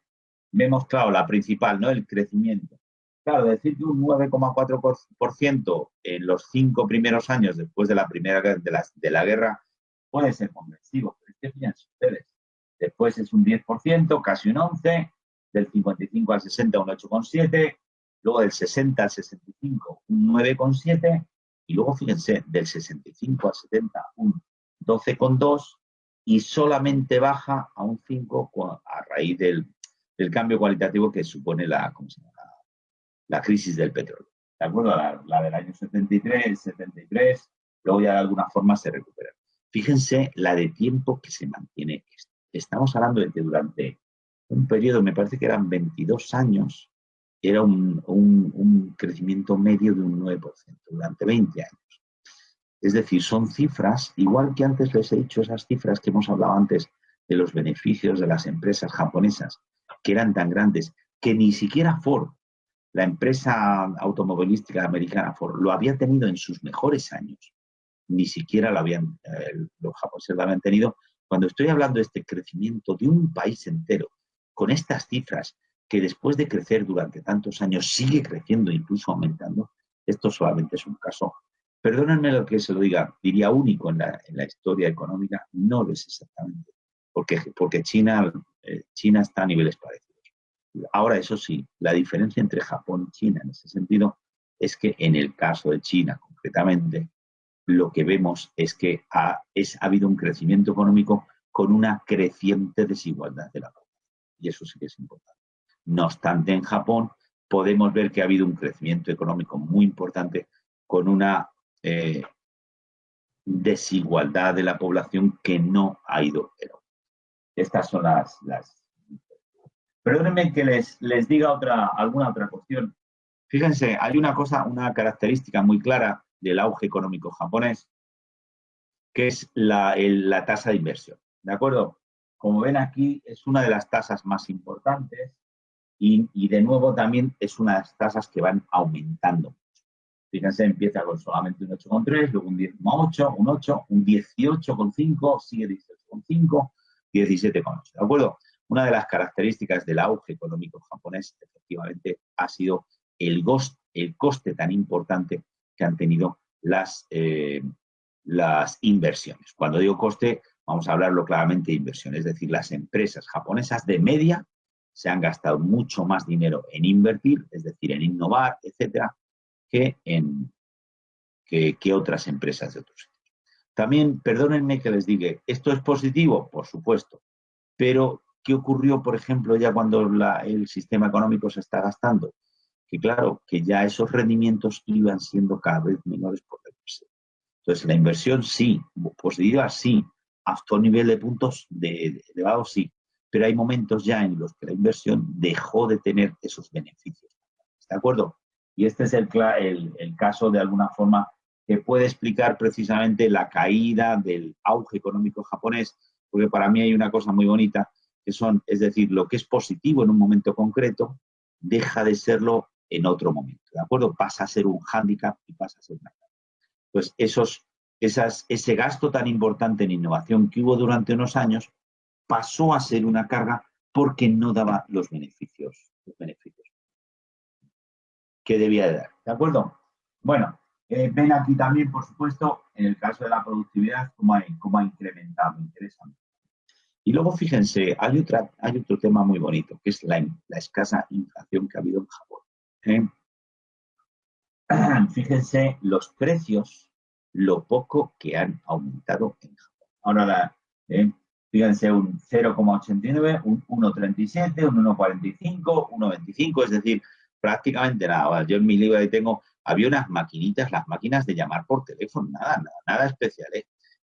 Vemos, claro, la principal, ¿no? El crecimiento. Claro, decir que un 9,4% en los 5 primeros años después de la guerra puede ser comprensivo, pero es que fíjense ustedes, después es un 10%, casi un 11%, del 55 al 60 un 8,7%, luego del 60 al 65 un 9,7%, y luego fíjense, del 65 al 70 un 12,2%, y solamente baja a un 5% a raíz del cambio cualitativo que supone la crisis del petróleo. ¿De acuerdo? La del año 73, luego ya de alguna forma se recupera. Fíjense la de tiempo que se mantiene esto. Estamos hablando de que durante un periodo, me parece que eran 22 años, era un crecimiento medio de un 9%, durante 20 años. Es decir, son cifras, igual que antes les he dicho, esas cifras que hemos hablado antes de los beneficios de las empresas japonesas, que eran tan grandes, que ni siquiera Ford, la empresa automovilística americana Ford, lo había tenido en sus mejores años. Ni siquiera los japoneses lo habían tenido. Cuando estoy hablando de este crecimiento de un país entero, con estas cifras, que después de crecer durante tantos años sigue creciendo, incluso aumentando, esto solamente es un caso, perdónenme lo que se lo diga, diría único en la historia económica, no lo es exactamente, porque China está a niveles parecidos. Ahora, eso sí, la diferencia entre Japón y China en ese sentido es que en el caso de China, concretamente, lo que vemos es que ha habido un crecimiento económico con una creciente desigualdad de la población. Y eso sí que es importante. No obstante, en Japón podemos ver que ha habido un crecimiento económico muy importante con una desigualdad de la población que no ha ido. Estas son las... Perdónenme que les diga alguna otra cuestión. Fíjense, hay una característica muy clara del auge económico japonés, que es la tasa de inversión. ¿De acuerdo? Como ven aquí, es una de las tasas más importantes y de nuevo también es una de las tasas que van aumentando. Fíjense, empieza con solamente un 8,3, luego un 10,8, un 8, un 18,5, sigue 18,5, 17,8. ¿De acuerdo? Una de las características del auge económico japonés, efectivamente, ha sido el coste tan importante que han tenido las inversiones. Cuando digo coste, vamos a hablarlo claramente de inversión, es decir, las empresas japonesas de media se han gastado mucho más dinero en invertir, es decir, en innovar, etcétera, que otras empresas de otros sitios. También, perdónenme que les diga, ¿esto es positivo? Por supuesto, pero ¿qué ocurrió, por ejemplo, ya cuando el sistema económico se está gastando? Que claro, que ya esos rendimientos iban siendo cada vez menores por la inversión. Entonces, la inversión sí, positiva sí, hasta un nivel de puntos elevado sí, pero hay momentos ya en los que la inversión dejó de tener esos beneficios. ¿De acuerdo? Y este es el caso, de alguna forma, que puede explicar precisamente la caída del auge económico japonés, porque para mí hay una cosa muy bonita, es decir, lo que es positivo en un momento concreto, deja de serlo en otro momento, ¿de acuerdo? Pasa a ser un hándicap y pasa a ser una carga. Pues ese gasto tan importante en innovación que hubo durante unos años pasó a ser una carga porque no daba los beneficios que debía de dar, ¿de acuerdo? Bueno, ven aquí también, por supuesto, en el caso de la productividad, cómo ha incrementado, interesante. Y luego, fíjense, hay otro tema muy bonito, que es la escasa inflación que ha habido en Japón. Fíjense los precios, lo poco que han aumentado en Japón. Ahora, fíjense, un 0,89, un 1,37, un 1,45, 1,25, es decir, prácticamente nada. Yo en mi libro ahí había unas maquinitas, las máquinas de llamar por teléfono, nada especial.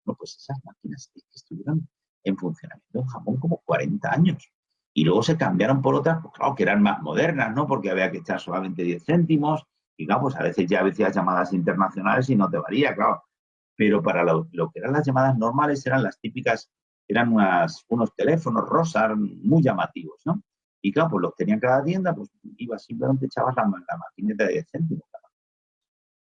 No, pues esas máquinas que estuvieron en funcionamiento en Japón como 40 años. Y luego se cambiaron por otras, pues claro, que eran más modernas, ¿no? Porque había que echar solamente 10 céntimos. Y claro, pues a veces ya hacías llamadas internacionales y no te valía, claro. Pero para lo que eran las llamadas normales eran las típicas, eran unos teléfonos rosas muy llamativos, ¿no? Y claro, pues los tenían cada tienda, pues ibas, simplemente echabas la maquineta de 10 céntimos.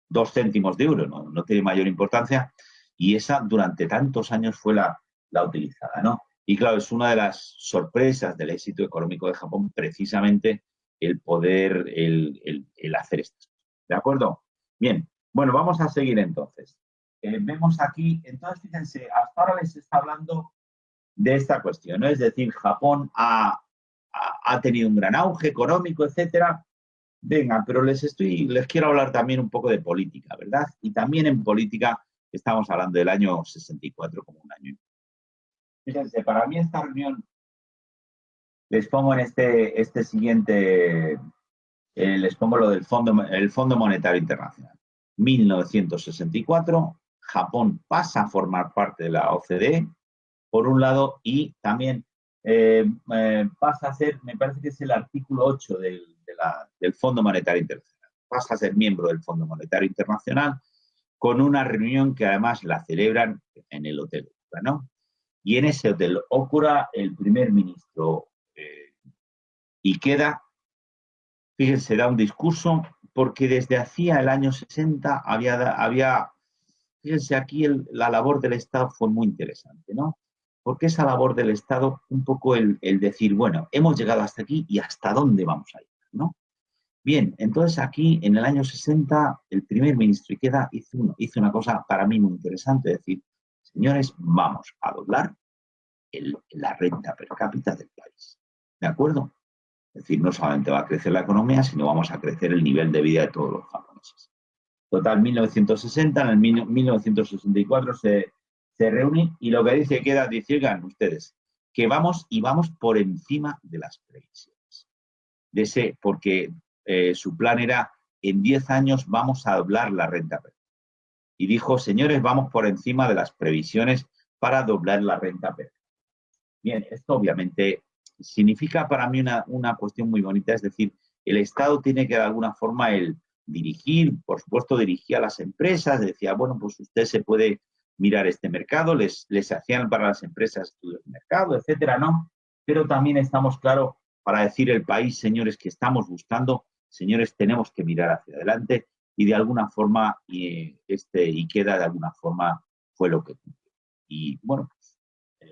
2 céntimos de euro, no tiene mayor importancia. Y esa durante tantos años fue la utilizada, ¿no? Y claro, es una de las sorpresas del éxito económico de Japón, precisamente el poder, el hacer esto. ¿De acuerdo? Bien, bueno, vamos a seguir entonces. Vemos aquí, entonces fíjense, hasta ahora les está hablando de esta cuestión, ¿no? Es decir, Japón ha tenido un gran auge económico, etcétera. Venga, pero les quiero hablar también un poco de política, ¿verdad? Y también en política estamos hablando del año 64 como un año. Fíjense, para mí esta reunión les pongo en este siguiente, les pongo lo del Fondo Monetario Internacional. 1964, Japón pasa a formar parte de la OCDE, por un lado, y también pasa a ser, me parece que es el artículo 8 del Fondo Monetario Internacional. Pasa a ser miembro del Fondo Monetario Internacional con una reunión que además la celebran en el Hotel Okura, ¿no? Y en ese Hotel Okura, el primer ministro Ikeda, fíjense, da un discurso porque desde hacía el año 60 había fíjense, aquí la labor del Estado fue muy interesante, ¿no? Porque esa labor del Estado, un poco el decir, bueno, hemos llegado hasta aquí y hasta dónde vamos a ir, ¿no? Bien, entonces aquí en el año 60 el primer ministro Ikeda hizo una cosa para mí muy interesante, es decir, señores, vamos a doblar la renta per cápita del país, ¿de acuerdo? Es decir, no solamente va a crecer la economía, sino vamos a crecer el nivel de vida de todos los japoneses. Total, 1960, en el 1964 se reúne y lo que dice Ikeda, digan ustedes, que vamos por encima de las previsiones. Porque su plan era, en 10 años vamos a doblar la renta per cápita. Y dijo, señores, vamos por encima de las previsiones para doblar la renta per cápita. Bien, esto obviamente significa para mí una cuestión muy bonita, es decir, el Estado tiene que de alguna forma el dirigir, por supuesto dirigía a las empresas, decía, bueno, pues usted se puede mirar este mercado, les hacían para las empresas estudios de mercado, etcétera, ¿no? Pero también estamos claros para decir el país, señores, que estamos buscando, señores, tenemos que mirar hacia adelante y de alguna forma, IKEA de alguna forma fue lo que cumplió. Y bueno, pues,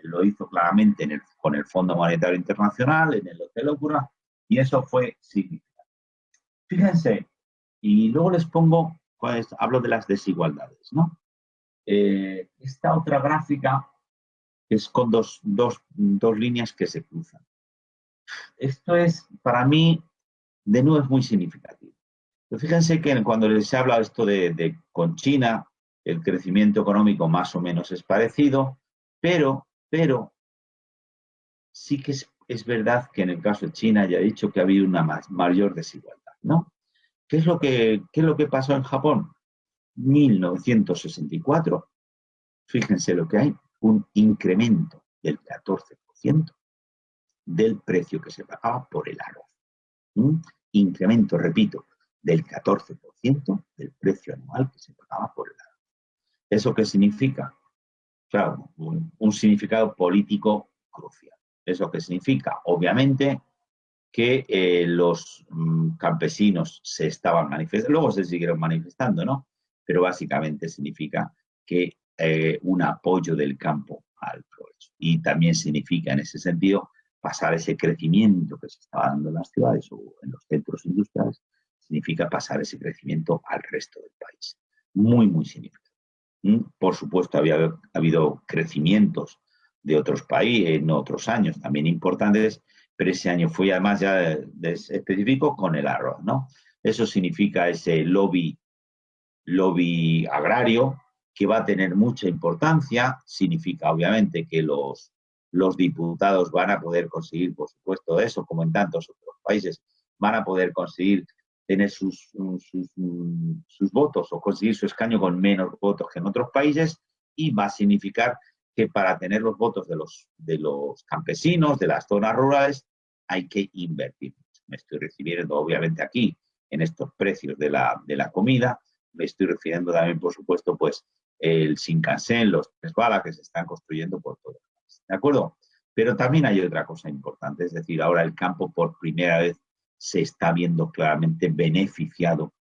lo hizo claramente con el Fondo Monetario Internacional, en el Hotel Okura, y eso fue significativo. Fíjense, y luego les pongo, pues, hablo de las desigualdades, ¿no? Esta otra gráfica es con dos líneas que se cruzan. Esto es, para mí, de nuevo es muy significativo. Pero fíjense que cuando les he hablado esto con China, el crecimiento económico más o menos es parecido, pero sí que es verdad que en el caso de China ya he dicho que ha habido una mayor desigualdad, ¿no? ¿Qué es lo que pasó en Japón? 1964, fíjense lo que hay, un incremento del 14% del precio que se pagaba por el arroz. Un incremento, repito, del 14% del precio anual que se pagaba por el arroz. ¿Eso qué significa? Claro, un significado político crucial. ¿Eso qué significa? Obviamente que los campesinos se estaban manifestando, luego se siguieron manifestando, ¿no? Pero básicamente significa que un apoyo del campo al progreso. Y también significa, en ese sentido, pasar ese crecimiento que se estaba dando en las ciudades o en los centros industriales, significa pasar ese crecimiento al resto del país. Muy, muy significativo. Por supuesto, había habido crecimientos de otros países en otros años también importantes, pero ese año fue además ya específico con el arroz, ¿no? Eso significa ese lobby agrario que va a tener mucha importancia, significa obviamente que los diputados van a poder conseguir, por supuesto, eso, como en tantos otros países, van a poder conseguir tener sus votos o conseguir su escaño con menos votos que en otros países, y va a significar que para tener los votos de los campesinos, de las zonas rurales, hay que invertir. Me estoy refiriendo, obviamente, aquí, en estos precios de la comida. Me estoy refiriendo también, por supuesto, pues, el Shinkansen, los tres balas que se están construyendo por todo el país. ¿De acuerdo? Pero también hay otra cosa importante, es decir, ahora el campo por primera vez se está viendo claramente beneficiado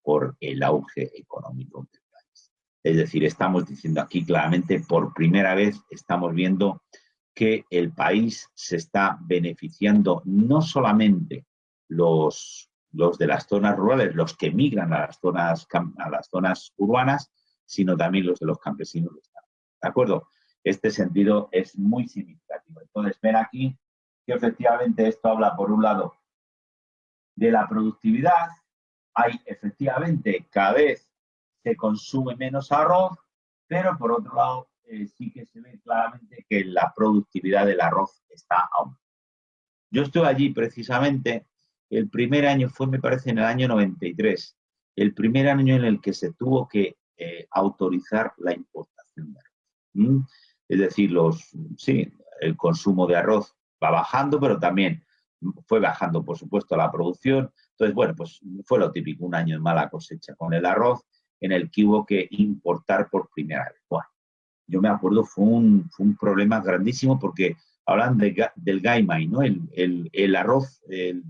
por el auge económico del país. Es decir, estamos diciendo aquí claramente, por primera vez estamos viendo que el país se está beneficiando no solamente los de las zonas rurales, los que migran a las zonas urbanas, sino también los de los campesinos. ¿De acuerdo? Este sentido es muy significativo. Entonces, ven aquí que efectivamente esto habla, por un lado, de la productividad. Hay efectivamente, cada vez se consume menos arroz, pero por otro lado, sí que se ve claramente que la productividad del arroz está aumentando. Yo estuve allí precisamente, el primer año fue, me parece, en el año 93, el primer año en el que se tuvo que autorizar la importación de arroz. Es decir, el consumo de arroz va bajando, pero también fue bajando, por supuesto, la producción. Entonces, bueno, pues fue lo típico, un año de mala cosecha con el arroz, en el que hubo que importar por primera vez. Bueno, yo me acuerdo, fue un problema grandísimo porque hablan del gaimai, ¿no? El arroz,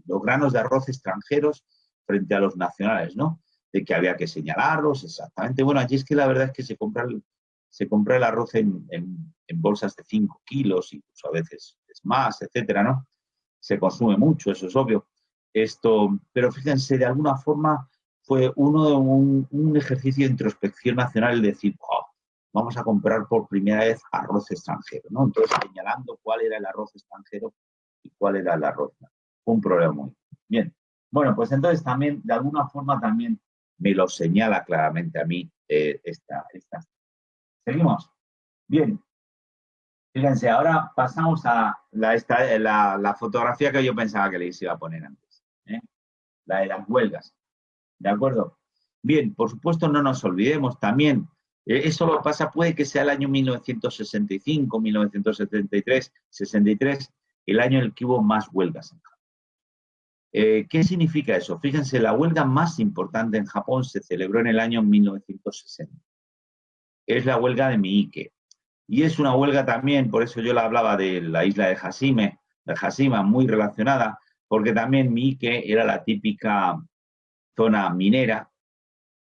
los granos de arroz extranjeros frente a los nacionales, ¿no? De que había que señalarlos, exactamente. Bueno, allí es que la verdad es que se compra el arroz en bolsas de 5 kilos, incluso a veces es más, etcétera, ¿no? Se consume mucho, eso es obvio. Pero fíjense, de alguna forma fue un ejercicio de introspección nacional, el decir, oh, vamos a comprar por primera vez arroz extranjero, ¿no? Entonces, señalando cuál era el arroz extranjero y cuál era el arroz. Fue un problema muy bien. Bueno, pues entonces también, de alguna forma, también me lo señala claramente a mí esta. Seguimos. Bien. Fíjense, ahora pasamos a la fotografía que yo pensaba que les iba a poner antes, ¿eh? La de las huelgas. ¿De acuerdo? Bien, por supuesto, no nos olvidemos también Eso lo pasa, puede que sea el año 1965, 1973, 63, el año en el que hubo más huelgas en Japón. ¿Qué significa eso? Fíjense, la huelga más importante en Japón se celebró en el año 1960. Es la huelga de Miike. Y es una huelga también, por eso yo la hablaba de la isla de Hashima, muy relacionada, porque también Miike era la típica zona minera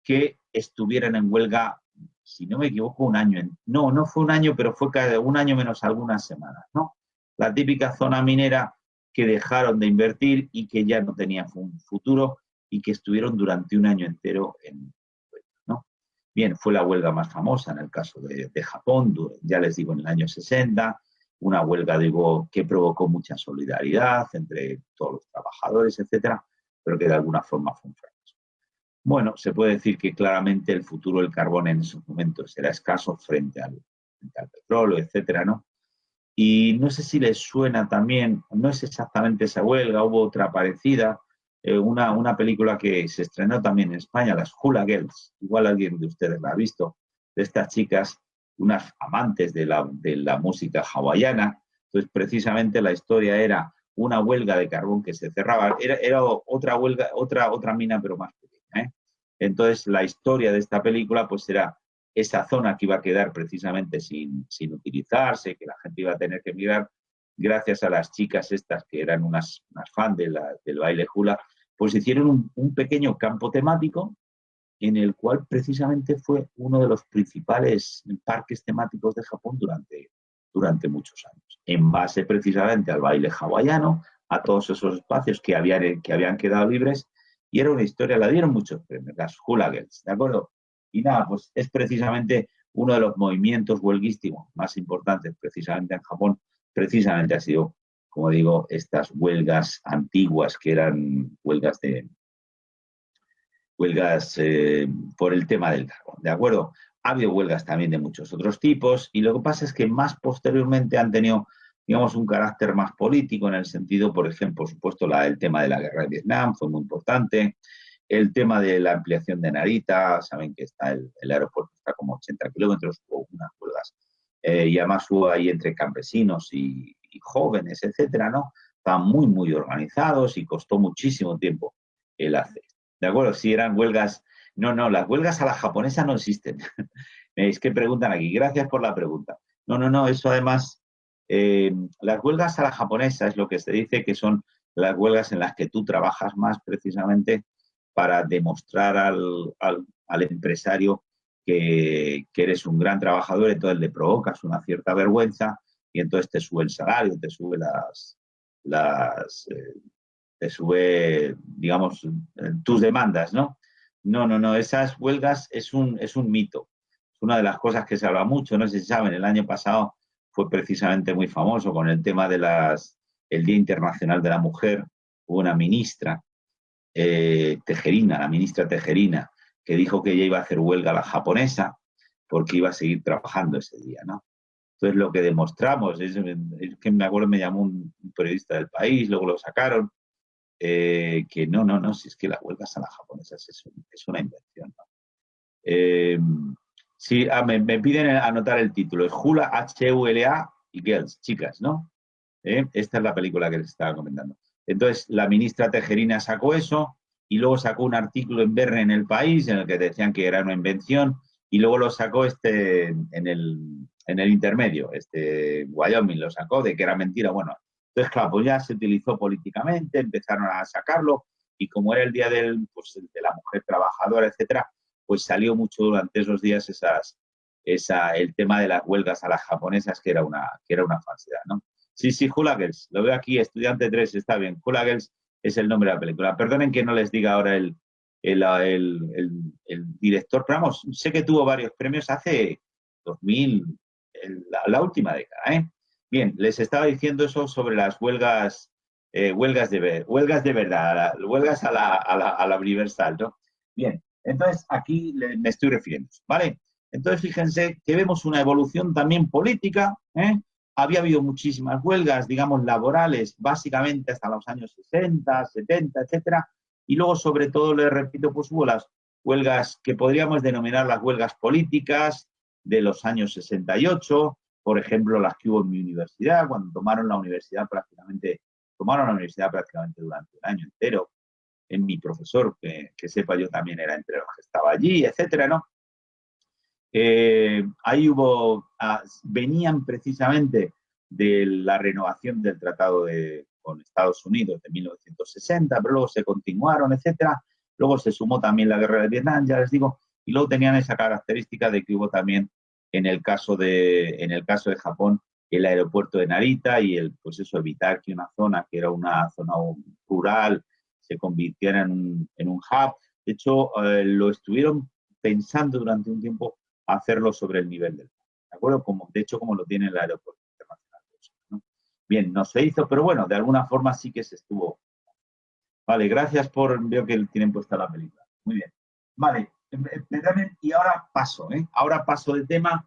que estuvieran en huelga, si no me equivoco, un año. No fue un año, pero fue cada un año menos algunas semanas, ¿no? La típica zona minera que dejaron de invertir y que ya no tenía un futuro y que estuvieron durante un año entero en huelga, ¿no? Bien, fue la huelga más famosa en el caso de Japón, ya les digo, en el año 60, una huelga, digo, que provocó mucha solidaridad entre todos los trabajadores, etcétera, pero que de alguna forma fue un fracaso. Bueno, se puede decir que claramente el futuro del carbón en esos momentos era escaso frente al petróleo, etcétera, ¿no? Y no sé si les suena también, no es exactamente esa huelga, hubo otra parecida, una película que se estrenó también en España, las Hula Girls, igual alguien de ustedes la ha visto, de estas chicas, unas amantes de la música hawaiana. Entonces, precisamente la historia era una huelga de carbón que se cerraba, era otra huelga, otra mina, pero más pequeña, ¿eh? Entonces, la historia de esta película pues era esa zona que iba a quedar precisamente sin utilizarse, que la gente iba a tener que mirar, gracias a las chicas estas que eran unas fan del baile hula, pues hicieron un pequeño campo temático en el cual precisamente fue uno de los principales parques temáticos de Japón durante muchos años, en base precisamente al baile hawaiano, a todos esos espacios que habían quedado libres, y era una historia, la dieron muchos premios, las Hula Girls, ¿de acuerdo? Y nada, pues es precisamente uno de los movimientos huelguísticos más importantes precisamente en Japón, precisamente ha sido, como digo, estas huelgas antiguas que eran huelgas por el tema del carbón, ¿de acuerdo? Ha habido huelgas también de muchos otros tipos y lo que pasa es que más posteriormente han tenido, digamos, un carácter más político en el sentido, por ejemplo, por supuesto, el tema de la guerra de Vietnam fue muy importante, el tema de la ampliación de Narita, saben que está el aeropuerto está como 80 kilómetros, hubo unas huelgas, y además hubo ahí entre campesinos y jóvenes, etcétera, ¿no? Estaban muy, muy organizados y costó muchísimo tiempo el hacer. ¿De acuerdo? Si eran huelgas. No, las huelgas a la japonesa no existen. Es que preguntan aquí. Gracias por la pregunta. No, eso además, las huelgas a la japonesa es lo que se dice que son las huelgas en las que tú trabajas más precisamente para demostrar al empresario que eres un gran trabajador, entonces le provocas una cierta vergüenza y entonces te sube el salario, te sube te sube, digamos, tus demandas, ¿no? No, esas huelgas es un mito. Es una de las cosas que se habla mucho, no sé si saben, el año pasado fue precisamente muy famoso con el tema de el Día Internacional de la Mujer, hubo una ministra, Tejerina, la ministra Tejerina, que dijo que ella iba a hacer huelga a la japonesa porque iba a seguir trabajando ese día, ¿no? Entonces lo que demostramos es que me acuerdo, me llamó un periodista del País, luego lo sacaron, que no, si es que las huelgas a las japonesas es una invención, ¿no? Sí, me piden anotar el título, es Hula, H-U-L-A y Girls, chicas, ¿no? Esta es la película que les estaba comentando. Entonces, la ministra Tejerina sacó eso y luego sacó un artículo en Verne en El País en el que decían que era una invención y luego lo sacó en el intermedio, Wyoming lo sacó de que era mentira. Bueno, entonces, claro, pues ya se utilizó políticamente, empezaron a sacarlo y como era el día de la mujer trabajadora, etcétera, pues salió mucho durante esos días el tema de las huelgas a las japonesas, que era una falsedad, ¿no? Sí, Hula Girls, lo veo aquí, Estudiante 3, está bien. Hula Girls es el nombre de la película. Perdonen que no les diga ahora el director, pero vamos, sé que tuvo varios premios hace 2000, la última década, ¿eh? Bien, les estaba diciendo eso sobre las huelgas, huelgas de verdad, huelgas a la universal, ¿no? Bien, entonces aquí me estoy refiriendo, ¿vale? Entonces fíjense que vemos una evolución también política, ¿eh? Había habido muchísimas huelgas, digamos, laborales, básicamente hasta los años 60, 70, etcétera, y luego, sobre todo, les repito, pues hubo las huelgas que podríamos denominar las huelgas políticas, de los años 68, por ejemplo, las que hubo en mi universidad, cuando tomaron la universidad prácticamente durante un año entero. En mi profesor, que sepa yo, también era entre los que estaba allí, etcétera, ¿no? Ahí venían precisamente de la renovación del tratado con Estados Unidos de 1960, pero luego se continuaron, etcétera. Luego se sumó también la guerra de Vietnam, ya les digo, y luego tenían esa característica de que hubo también, en el caso de Japón, el aeropuerto de Narita y pues eso, evitar que una zona que era una zona rural se convirtiera en un hub. De hecho, lo estuvieron pensando durante un tiempo hacerlo sobre el nivel del mar, ¿de acuerdo? De hecho, como lo tiene el aeropuerto internacional, ¿no? Bien, no se hizo, pero bueno, de alguna forma sí que se estuvo. Vale, gracias veo que tienen puesta la película. Muy bien. Vale, y ahora paso de tema,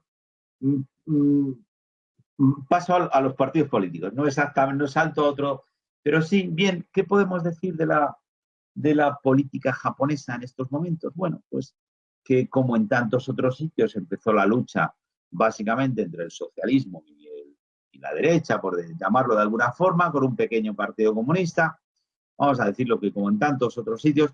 paso a los partidos políticos, no exactamente, no salto a otro, pero sí, bien, ¿qué podemos decir de la política japonesa en estos momentos? Bueno, pues que como en tantos otros sitios empezó la lucha básicamente entre el socialismo y la derecha, por llamarlo de alguna forma, con un pequeño partido comunista, vamos a decirlo que como en tantos otros sitios,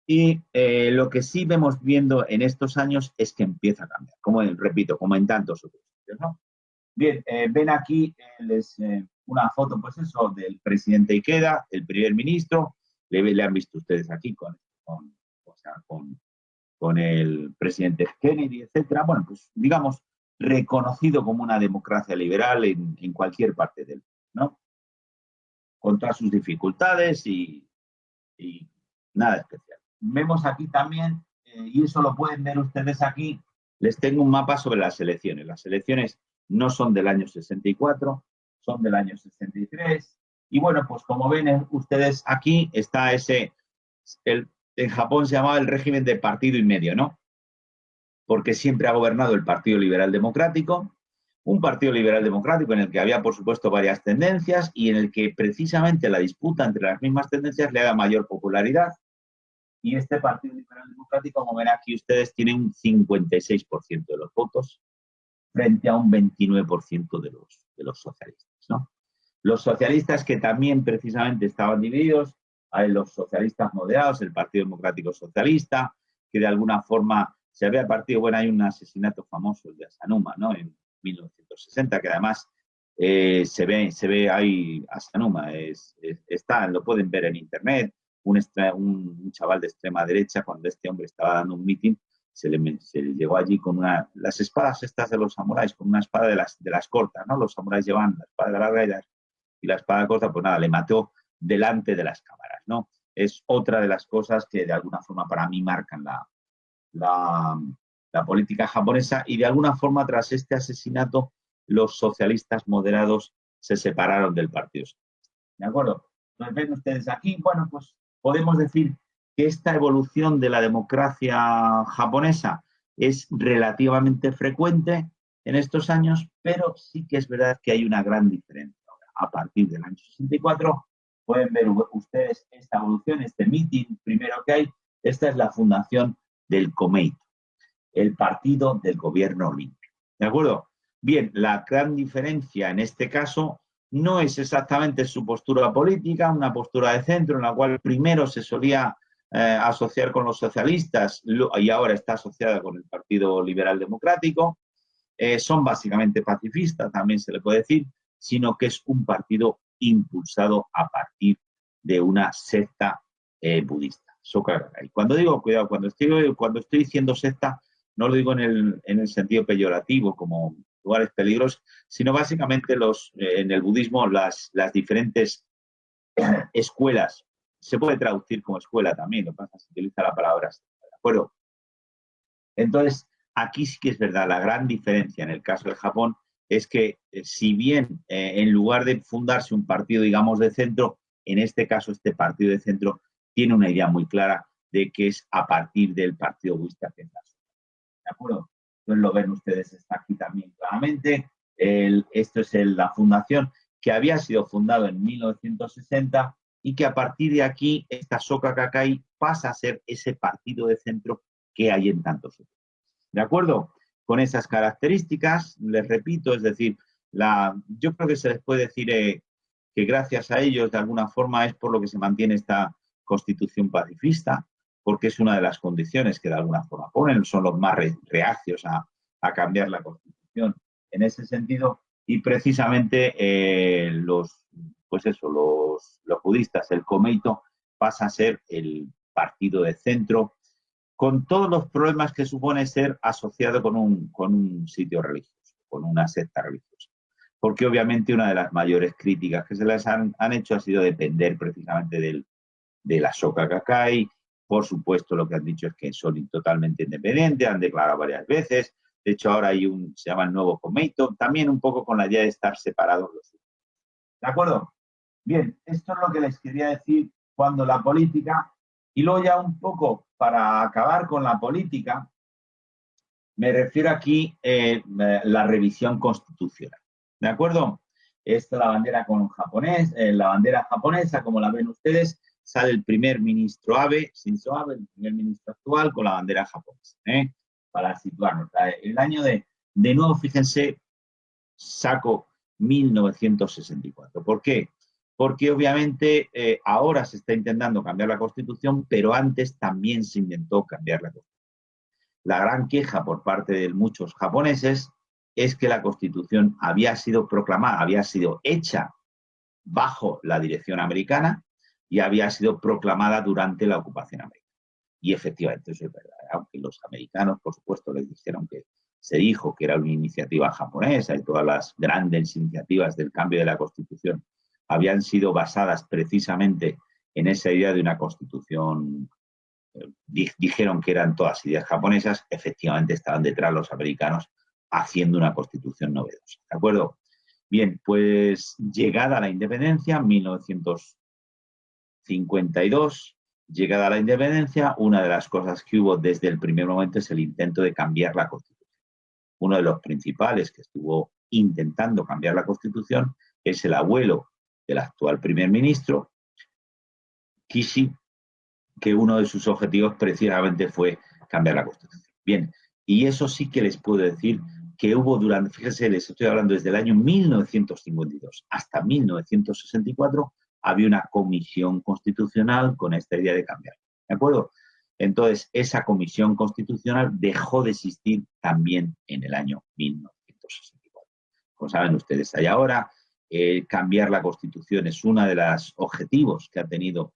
y lo que sí vemos viendo en estos años es que empieza a cambiar, repito, como en tantos otros sitios, ¿no? Bien, ven aquí una foto, pues eso, del presidente Ikeda, el primer ministro, le han visto ustedes aquí con el presidente Kennedy, etcétera. Bueno, pues digamos, reconocido como una democracia liberal en cualquier parte del mundo, ¿no? Con todas sus dificultades y nada especial. Vemos aquí también, y eso lo pueden ver ustedes aquí, les tengo un mapa sobre las elecciones. Las elecciones no son del año 64, son del año 63. Y bueno, pues como ven ustedes aquí, está en Japón se llamaba el régimen de partido y medio, ¿no? Porque siempre ha gobernado el Partido Liberal Democrático, un Partido Liberal Democrático en el que había, por supuesto, varias tendencias y en el que precisamente la disputa entre las mismas tendencias le da mayor popularidad. Y este Partido Liberal Democrático, como ven aquí ustedes, tiene un 56% de los votos frente a un 29% de los socialistas, ¿no? Los socialistas que también precisamente estaban divididos, hay los socialistas moderados, el Partido Democrático Socialista, que de alguna forma se había partido, bueno, hay un asesinato famoso, el de Asanuma, ¿no? En 1960, que además se ve ahí Asanuma, lo pueden ver en internet, un chaval de extrema derecha, cuando este hombre estaba dando un mitin, se le llegó allí con las espadas estas de los samuráis, con una espada de las cortas, ¿no? Los samuráis llevan la espada larga y la espada corta, pues nada, le mató delante de las cámaras, ¿no? Es otra de las cosas que de alguna forma para mí marcan la política japonesa y de alguna forma tras este asesinato los socialistas moderados se separaron del partido. ¿De acuerdo? Entonces ven ustedes aquí, bueno, pues podemos decir que esta evolución de la democracia japonesa es relativamente frecuente en estos años, pero sí que es verdad que hay una gran diferencia. A partir del año 64 pueden ver ustedes esta evolución, este meeting primero que hay. Esta es la fundación del Komeito, el partido del gobierno limpio. ¿De acuerdo? Bien, la gran diferencia en este caso no es exactamente su postura política, una postura de centro en la cual primero se solía asociar con los socialistas y ahora está asociada con el Partido Liberal Democrático. Son básicamente pacifistas, también se le puede decir, sino que es un partido impulsado a partir de una secta budista. Soka Gakkai. Cuando digo, cuidado, cuando estoy diciendo secta, no lo digo en el sentido peyorativo como lugares peligrosos, sino básicamente en el budismo las diferentes escuelas, se puede traducir como escuela también, lo que pasa es que se utiliza la palabra, ¿de acuerdo? Entonces, aquí sí que es verdad, la gran diferencia en el caso de Japón es que si bien en lugar de fundarse un partido, digamos, de centro, en este caso este partido de centro tiene una idea muy clara de que es a partir del partido budista que es la sociedad. ¿De acuerdo? Entonces lo ven ustedes, está aquí también claramente. Esto es la fundación que había sido fundado en 1960 y que a partir de aquí esta Soka Gakkai pasa a ser ese partido de centro que hay en tantos otros. ¿De acuerdo? Con esas características, les repito, es decir, yo creo que se les puede decir que gracias a ellos, de alguna forma, es por lo que se mantiene esta constitución pacifista, porque es una de las condiciones que de alguna forma ponen, son los más reacios a cambiar la constitución en ese sentido, y precisamente los judistas, el Comeito, pasa a ser el partido de centro, con todos los problemas que supone ser asociado con un sitio religioso, con una secta religiosa. Porque obviamente una de las mayores críticas que se les han hecho ha sido depender precisamente de la Ashoka Gakkai. Por supuesto, lo que han dicho es que son totalmente independientes, han declarado varias veces. De hecho, ahora se llama el nuevo Comeito, también un poco con la idea de estar separados los dos. ¿De acuerdo? Bien, esto es lo que les quería decir cuando la política, y luego ya un poco para acabar con la política, me refiero aquí la revisión constitucional. ¿De acuerdo? Esta es la bandera con japonés, la bandera japonesa, como la ven ustedes, sale el primer ministro Abe, Shinzo Abe, el primer ministro actual, con la bandera japonesa, para situarnos. El año de nuevo, fíjense, saco 1964. ¿Por qué? Porque obviamente ahora se está intentando cambiar la Constitución, pero antes también se intentó cambiar la Constitución. La gran queja por parte de muchos japoneses es que la Constitución había sido proclamada, había sido hecha bajo la dirección americana y había sido proclamada durante la ocupación americana. Y efectivamente eso es verdad, aunque los americanos, por supuesto, les dijeron que se dijo que era una iniciativa japonesa y todas las grandes iniciativas del cambio de la Constitución habían sido basadas precisamente en esa idea de una Constitución. Dijeron que eran todas ideas japonesas, efectivamente estaban detrás los americanos haciendo una constitución novedosa. ¿De acuerdo? Bien, pues llegada a la independencia, 1952, llegada a la independencia, una de las cosas que hubo desde el primer momento es el intento de cambiar la constitución. Uno de los principales que estuvo intentando cambiar la constitución es el abuelo del actual primer ministro, Kishi, que uno de sus objetivos precisamente fue cambiar la Constitución. Bien, y eso sí que les puedo decir que hubo durante, fíjense, les estoy hablando desde el año 1952 hasta 1964, había una comisión constitucional con esta idea de cambiar. ¿De acuerdo? Entonces, esa comisión constitucional dejó de existir también en el año 1964. Como saben ustedes, hay ahora, cambiar la Constitución es uno de los objetivos que ha tenido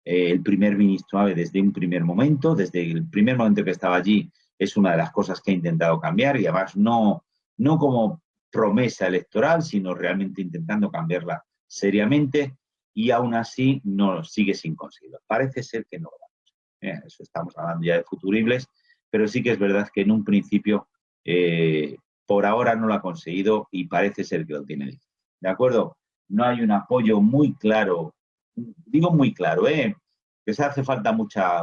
el primer ministro Abe desde un primer momento, desde el primer momento que estaba allí, es una de las cosas que ha intentado cambiar y además no como promesa electoral, sino realmente intentando cambiarla seriamente y aún así no sigue sin conseguirlo. Parece ser que no lo vamos. Eso estamos hablando ya de futuribles, pero sí que es verdad que en un principio por ahora no lo ha conseguido y parece ser que lo tiene difícil. ¿De acuerdo? No hay un apoyo muy claro, digo muy claro, que se hace falta mucha,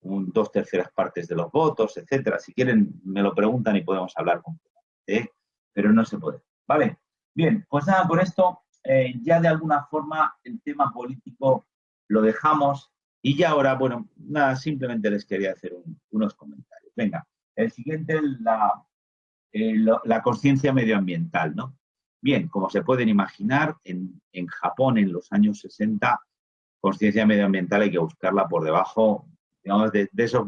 2/3 partes de los votos, etcétera. Si quieren, me lo preguntan y podemos hablar completamente, pero no se puede. ¿Vale? Bien, pues nada, con esto ya de alguna forma el tema político lo dejamos y ya ahora, bueno, nada, simplemente les quería hacer unos comentarios. Venga, el siguiente, la conciencia medioambiental, ¿no? Bien, como se pueden imaginar, en Japón en los años 60, conciencia medioambiental hay que buscarla por debajo, digamos, de esos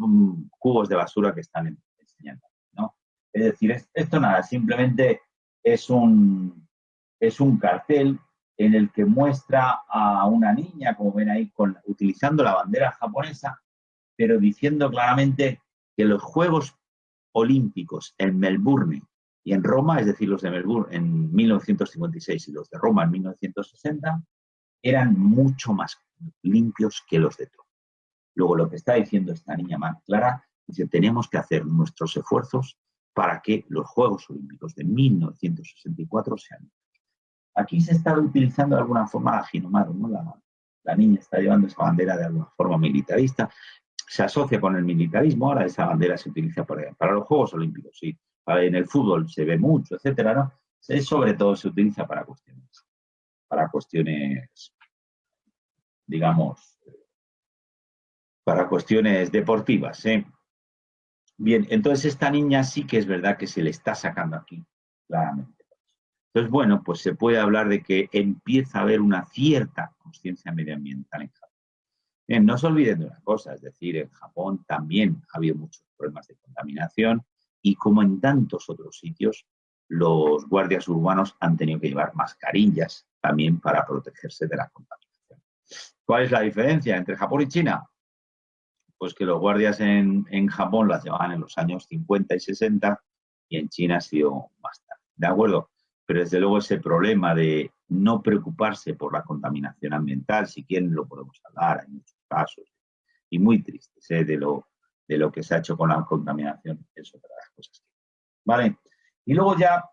cubos de basura que están enseñando, ¿no? Es decir, esto nada, simplemente es un cartel en el que muestra a una niña, como ven ahí, utilizando la bandera japonesa, pero diciendo claramente que los Juegos Olímpicos en Melbourne y en Roma, es decir, los de Melbourne en 1956 y los de Roma en 1960, eran mucho más limpios que los de Tokio. Luego, lo que está diciendo esta niña más clara, dice, tenemos que hacer nuestros esfuerzos para que los Juegos Olímpicos de 1964 sean limpios. Aquí se está utilizando de alguna forma a Hinomaru, ¿no? La niña está llevando esa bandera de alguna forma militarista, se asocia con el militarismo, ahora esa bandera se utiliza para los Juegos Olímpicos, sí. En el fútbol se ve mucho, etcétera, ¿no? Sobre todo se utiliza para cuestiones, digamos, para cuestiones deportivas, ¿eh? Bien, entonces esta niña sí que es verdad que se le está sacando aquí, claramente. Entonces, bueno, pues se puede hablar de que empieza a haber una cierta conciencia medioambiental en Japón. Bien, no se olviden de una cosa, es decir, en Japón también ha habido muchos problemas de contaminación y como en tantos otros sitios, los guardias urbanos han tenido que llevar mascarillas también para protegerse de la contaminación. ¿Cuál es la diferencia entre Japón y China? Pues que los guardias en Japón las llevaban en los años 50 y 60 y en China ha sido más tarde. ¿De acuerdo? Pero desde luego ese problema de no preocuparse por la contaminación ambiental, si quieren lo podemos hablar, hay muchos casos, y muy tristes de lo que se ha hecho con la contaminación, es otra de las cosas. ¿Vale? Y luego ya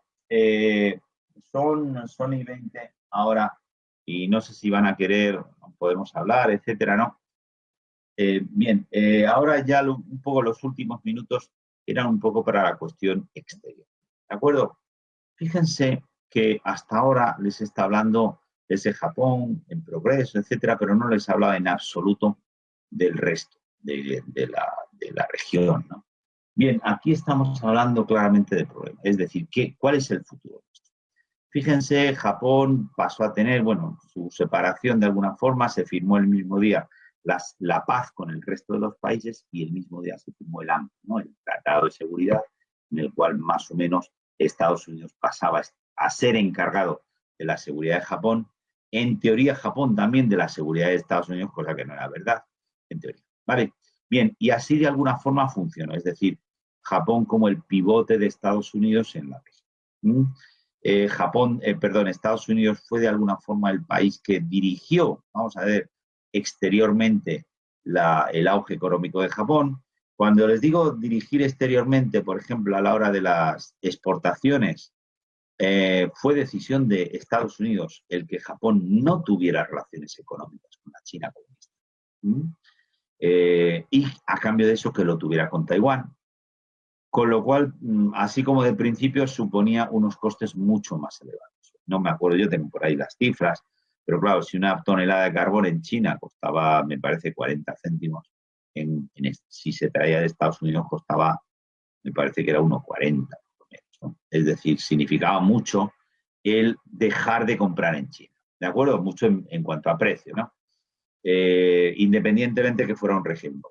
son y 20 ahora, y no sé si van a querer, podemos hablar, etcétera, ¿no? Bien, ahora ya un poco los últimos minutos eran un poco para la cuestión exterior. ¿De acuerdo? Fíjense que hasta ahora les está hablando desde Japón, en progreso, etcétera, pero no les hablaba en absoluto del resto de la región, ¿no? Bien, aquí estamos hablando claramente del problema, es decir, ¿cuál es el futuro? Fíjense, Japón pasó a tener, bueno, su separación de alguna forma, se firmó el mismo día la paz con el resto de los países y el mismo día se firmó el AMP, ¿no? El Tratado de Seguridad, en el cual más o menos Estados Unidos pasaba a ser encargado de la seguridad de Japón. En teoría, Japón también de la seguridad de Estados Unidos, cosa que no era verdad, en teoría. ¿Vale? Bien, y así de alguna forma funcionó, es decir, Japón como el pivote de Estados Unidos en la región. Estados Unidos fue de alguna forma el país que dirigió, vamos a ver, exteriormente el auge económico de Japón. Cuando les digo dirigir exteriormente, por ejemplo, a la hora de las exportaciones, fue decisión de Estados Unidos el que Japón no tuviera relaciones económicas con la China comunista. Y a cambio de eso que lo tuviera con Taiwán. Con lo cual, así como de principio, suponía unos costes mucho más elevados. No me acuerdo, yo tengo por ahí las cifras, pero claro, si una tonelada de carbón en China costaba, me parece, 40 céntimos, si se traía de Estados Unidos costaba, me parece que era 1,40, ¿no? Es decir, significaba mucho el dejar de comprar en China, ¿de acuerdo? Mucho en cuanto a precio, ¿no? Independientemente que fuera un régimen.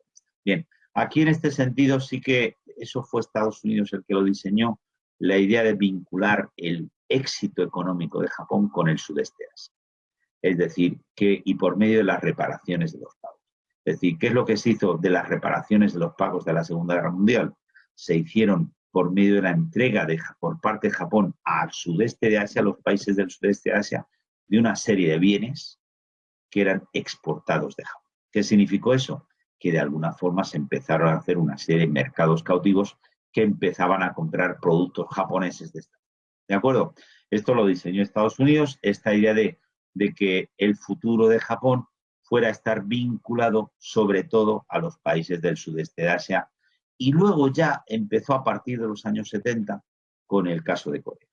Bien, aquí en este sentido sí que eso fue Estados Unidos el que lo diseñó, la idea de vincular el éxito económico de Japón con el sudeste de Asia. Es decir, y por medio de las reparaciones de los pagos. Es decir, ¿qué es lo que se hizo de las reparaciones de los pagos de la Segunda Guerra Mundial? Se hicieron por medio de la entrega por parte de Japón al sudeste de Asia, a los países del sudeste de Asia, de una serie de bienes que eran exportados de Japón. ¿Qué significó eso? Que de alguna forma se empezaron a hacer una serie de mercados cautivos que empezaban a comprar productos japoneses de esta. ¿De acuerdo? Esto lo diseñó Estados Unidos, esta idea de que el futuro de Japón fuera a estar vinculado sobre todo a los países del sudeste de Asia y luego ya empezó a partir de los años 70 con el caso de Corea.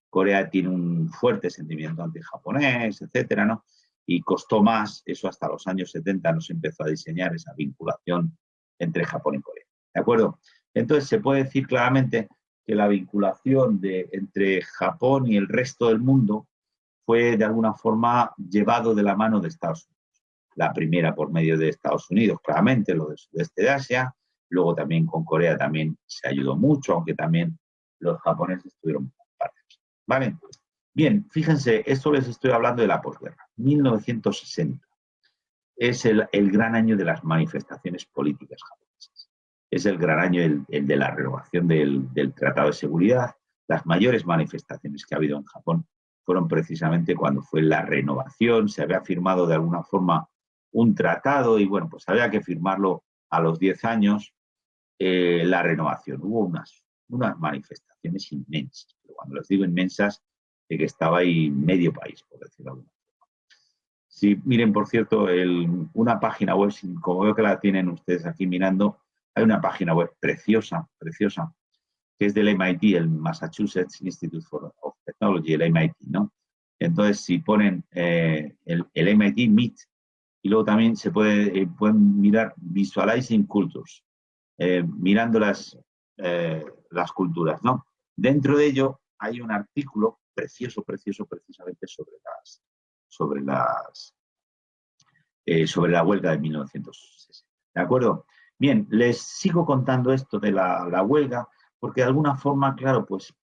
Corea tiene un fuerte sentimiento anti-japonés, etcétera, ¿no? Y costó más, eso hasta los años 70 no se empezó a diseñar esa vinculación entre Japón y Corea. ¿De acuerdo? Entonces se puede decir claramente que la vinculación entre Japón y el resto del mundo fue de alguna forma llevado de la mano de Estados Unidos. La primera por medio de Estados Unidos, claramente, lo del sudeste de Asia, luego también con Corea también se ayudó mucho, aunque también los japoneses tuvieron parte. ¿Vale? Bien, fíjense, esto les estoy hablando de la posguerra, 1960. Es el gran año de las manifestaciones políticas japonesas. Es el gran año el de la renovación del Tratado de Seguridad. Las mayores manifestaciones que ha habido en Japón fueron precisamente cuando fue la renovación, se había firmado de alguna forma un tratado y bueno, pues había que firmarlo a los 10 años, la renovación. Hubo unas manifestaciones inmensas, pero cuando les digo inmensas, de que estaba ahí medio país, por decirlo de alguna forma. Sí, miren, por cierto, una página web, como veo que la tienen ustedes aquí mirando, hay una página web preciosa, preciosa, que es del MIT, el Massachusetts Institute of Technology, el MIT, ¿no? Entonces, si ponen el MIT Meet, y luego también pueden mirar Visualizing Cultures, mirando las culturas, ¿no? Dentro de ello hay un artículo precioso, precisamente sobre la huelga de 1960. ¿De acuerdo? Bien, les sigo contando esto de la huelga, porque de alguna forma, claro, pues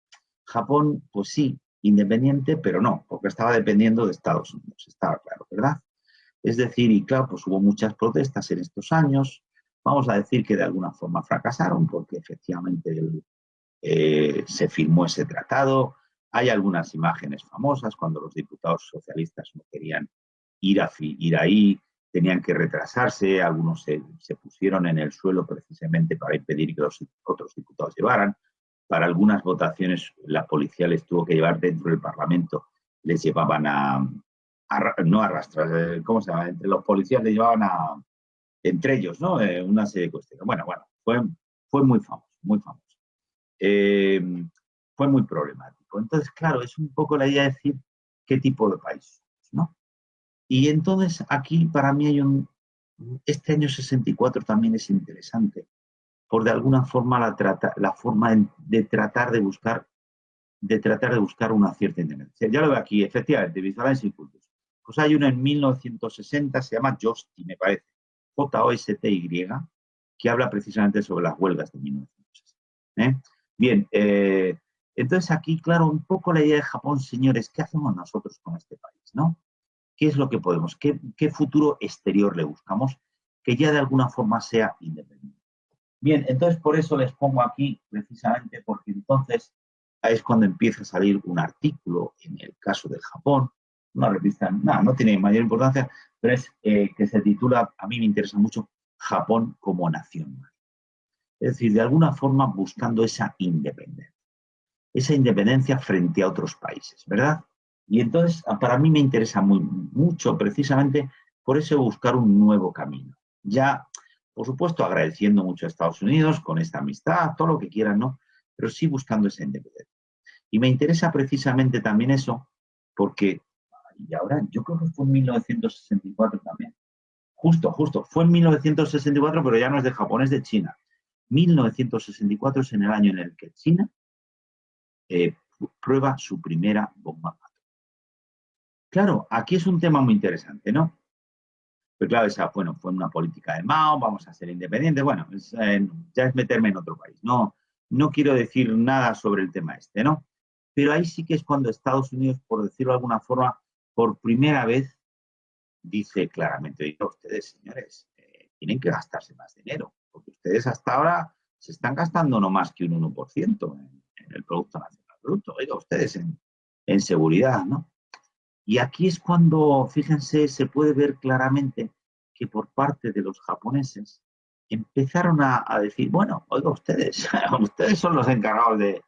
Japón, pues sí, independiente, pero no, porque estaba dependiendo de Estados Unidos, estaba claro, ¿verdad? Es decir, y claro, pues hubo muchas protestas en estos años, vamos a decir que de alguna forma fracasaron, porque efectivamente se firmó ese tratado. Hay algunas imágenes famosas cuando los diputados socialistas no querían ir ahí, tenían que retrasarse, algunos se pusieron en el suelo precisamente para impedir que los otros diputados llevaran. Para algunas votaciones la policía les tuvo que llevar dentro del Parlamento, les llevaban no arrastrar, ¿cómo se llama? Entre los policías les llevaban entre ellos, ¿no? Una serie de cuestiones. Bueno, fue muy famoso, muy famoso. Fue muy problemático. Entonces, claro, es un poco la idea de decir qué tipo de país, ¿no? Y entonces aquí para mí este año 64 también es interesante, por de alguna forma la forma de tratar de buscar una cierta independencia. Ya lo veo aquí, efectivamente, Visualize Impulse. Pues hay uno en 1960, se llama JOSTY, me parece, JOSTY, que habla precisamente sobre las huelgas de 1960. Bien, entonces aquí, claro, un poco la idea de Japón, señores, ¿qué hacemos nosotros con este país, no? ¿Qué es lo que podemos? ¿Qué futuro exterior le buscamos que ya de alguna forma sea independiente? Bien, entonces por eso les pongo aquí, precisamente porque entonces es cuando empieza a salir un artículo, en el caso del Japón, una revista, no tiene mayor importancia, pero es que se titula, a mí me interesa mucho, Japón como nación. Es decir, de alguna forma buscando esa independencia frente a otros países, ¿verdad? Y entonces, para mí me interesa mucho precisamente por eso buscar un nuevo camino. Ya, por supuesto, agradeciendo mucho a Estados Unidos con esta amistad, todo lo que quieran, ¿no? Pero sí buscando esa independencia. Y me interesa precisamente también eso, porque, y ahora yo creo que fue en 1964 también. Justo, fue en 1964, pero ya no es de Japón, es de China. 1964 es en el año en el que China prueba su primera bomba atómica. Claro, aquí es un tema muy interesante, ¿no? Pero claro, fue una política de Mao, vamos a ser independientes. Bueno, ya es meterme en otro país. No quiero decir nada sobre el tema este, ¿no? Pero ahí sí que es cuando Estados Unidos, por decirlo de alguna forma, por primera vez dice claramente, oiga, ustedes, señores, tienen que gastarse más dinero, porque ustedes hasta ahora se están gastando no más que un 1% en el Producto Nacional Bruto. Oiga, ustedes en seguridad, ¿no? Y aquí es cuando, fíjense, se puede ver claramente que por parte de los japoneses empezaron a decir, bueno, oiga, ustedes son los encargados de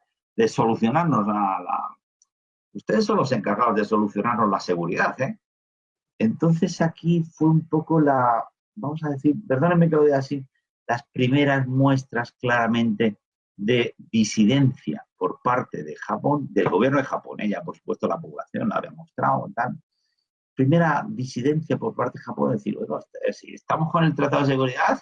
solucionarnos ustedes son los encargados de solucionarnos la seguridad, ¿eh? Entonces aquí fue un poco vamos a decir, perdónenme que lo diga así, las primeras muestras claramente de disidencia por parte de Japón, del gobierno de Japón. Ya, por supuesto, la población la había mostrado. Tal. Primera disidencia por parte de Japón, decir, bueno, si estamos con el Tratado de Seguridad,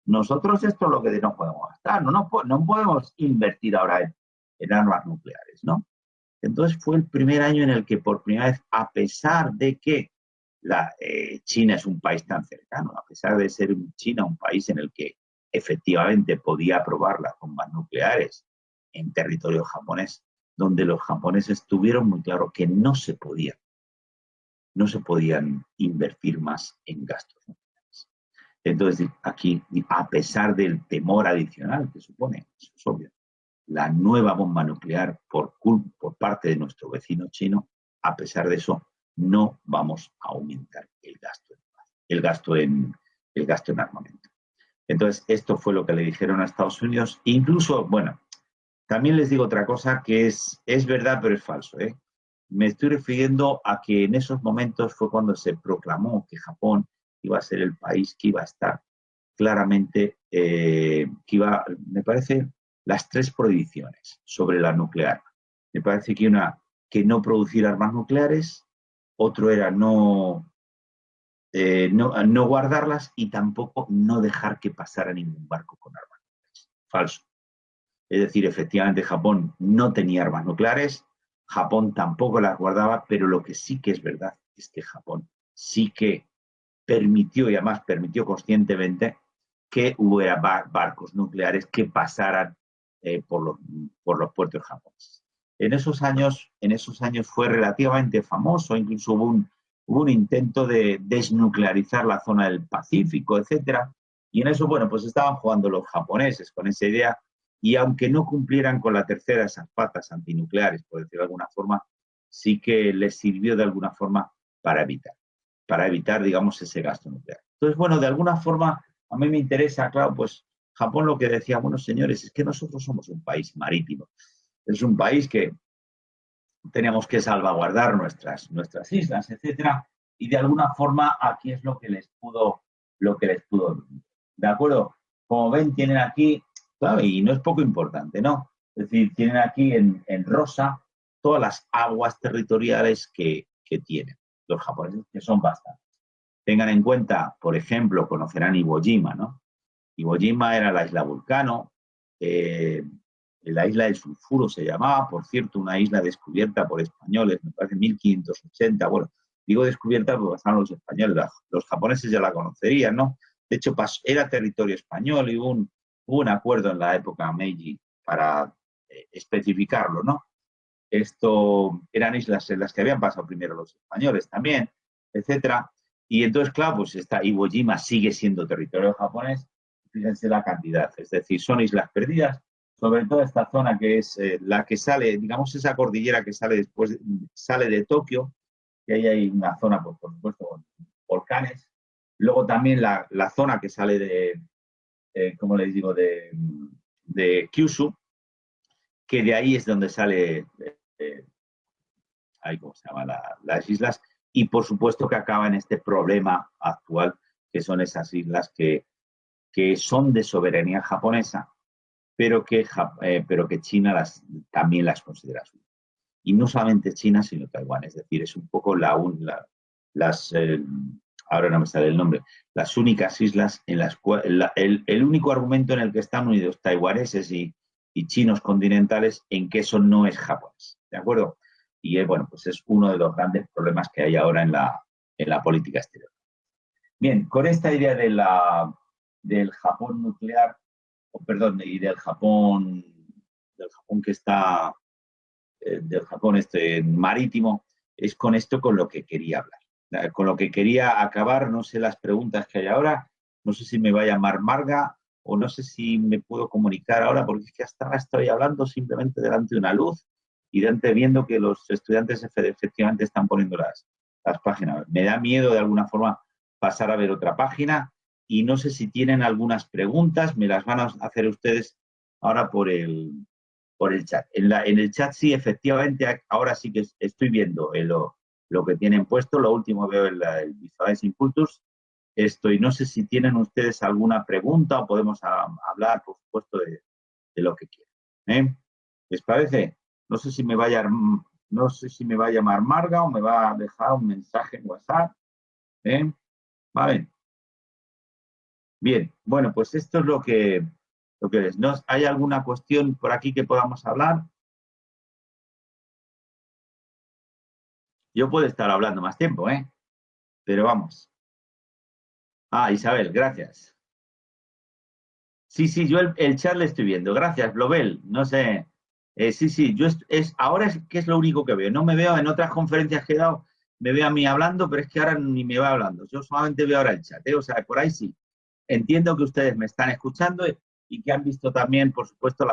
nosotros esto es lo que no podemos gastar, no podemos invertir ahora en armas nucleares, ¿no? Entonces fue el primer año en el que por primera vez, a pesar de que China es un país tan cercano, a pesar de ser China un país en el que efectivamente podía probar las bombas nucleares en territorio japonés, donde los japoneses tuvieron muy claro que no se podían invertir más en gastos nucleares. Entonces, aquí, a pesar del temor adicional que supone, eso es obvio, la nueva bomba nuclear por parte de nuestro vecino chino, a pesar de eso, no vamos a aumentar el gasto en armamento. Entonces, esto fue lo que le dijeron a Estados Unidos. Incluso, bueno, también les digo otra cosa que es verdad, pero es falso, ¿eh? Me estoy refiriendo a que en esos momentos fue cuando se proclamó que Japón iba a ser el país que iba a estar claramente, me parece, las 3 prohibiciones sobre la nuclear. Me parece que que no producir armas nucleares, otro era no guardarlas y tampoco no dejar que pasara ningún barco con armas nucleares. Falso. Es decir, efectivamente Japón no tenía armas nucleares, Japón tampoco las guardaba, pero lo que sí que es verdad es que Japón sí que permitió, y además permitió conscientemente, que hubiera barcos nucleares que pasaran por los puertos japoneses. En esos años fue relativamente famoso, incluso hubo un intento de desnuclearizar la zona del Pacífico, etcétera, y en eso, bueno, pues estaban jugando los japoneses con esa idea, y aunque no cumplieran con la tercera, esas patas antinucleares, por decirlo de alguna forma, sí que les sirvió de alguna forma para evitar, digamos, ese gasto nuclear. Entonces, bueno, de alguna forma, a mí me interesa, claro, pues Japón lo que decía, bueno, señores, es que nosotros somos un país marítimo, es un país que tenemos que salvaguardar nuestras islas, etcétera, y de alguna forma aquí es lo que les pudo, ¿de acuerdo? Como ven, tienen aquí, claro, y no es poco importante, ¿no? Es decir, tienen aquí en rosa todas las aguas territoriales que tienen los japoneses, que son bastantes. Tengan en cuenta, por ejemplo, conocerán Iwo Jima, ¿no? Iwo Jima era la isla Vulcano, la isla del sulfuro se llamaba, por cierto, una isla descubierta por españoles, me parece 1580, bueno, digo descubierta porque pasaron los españoles, los japoneses ya la conocerían, ¿no? De hecho, era territorio español y hubo un acuerdo en la época Meiji para especificarlo, ¿no? Esto eran islas en las que habían pasado primero los españoles también, etcétera. Y entonces, claro, pues Iwo Jima sigue siendo territorio japonés, fíjense la cantidad, es decir, son islas perdidas, sobre todo esta zona que es la que sale, digamos, esa cordillera que sale después, sale de Tokio, que ahí hay una zona, pues, por supuesto, con volcanes. Luego también la zona que sale ¿cómo les digo?, de Kyushu, que de ahí es donde sale, ¿cómo se llama?, las islas, y por supuesto que acaba en este problema actual, que son esas islas que son de soberanía japonesa, pero que China también las considera suyas. Y no solamente China, sino Taiwán. Es decir, es un poco ahora no me sale el nombre, las únicas islas en las cuales, el único argumento en el que están unidos taiwaneses y chinos continentales en que eso no es japonés. ¿De acuerdo? Y bueno, pues es uno de los grandes problemas que hay ahora en la política exterior. Bien, con esta idea del Japón nuclear, y del Japón que está, del Japón marítimo, es con esto con lo que quería hablar. Con lo que quería acabar, no sé las preguntas que hay ahora, no sé si me va a llamar Marga o no sé si me puedo comunicar ahora, porque es que hasta ahora estoy hablando simplemente delante de una luz y viendo que los estudiantes efectivamente están poniendo las páginas. Me da miedo de alguna forma pasar a ver otra página y no sé si tienen algunas preguntas, me las van a hacer ustedes ahora por el chat. En el chat sí, efectivamente, ahora sí que estoy viendo lo que tienen puesto, lo último veo el Visualizing Cultures. No sé si tienen ustedes alguna pregunta o podemos hablar, por supuesto, de lo que quieran. ¿Les parece? No sé si me va a llamar Marga o me va a dejar un mensaje en WhatsApp. Vale. Bien, bueno, pues esto es lo que es. ¿Hay alguna cuestión por aquí que podamos hablar? Yo puedo estar hablando más tiempo, pero vamos. Isabel, gracias. Sí, yo el chat le estoy viendo. Gracias, Blobel. No sé. Sí, ahora es que es lo único que veo. No me veo en otras conferencias que he dado, me veo a mí hablando, pero es que ahora ni me va hablando. Yo solamente veo ahora el chat, O sea, por ahí sí. Entiendo que ustedes me están escuchando y que han visto también, por supuesto,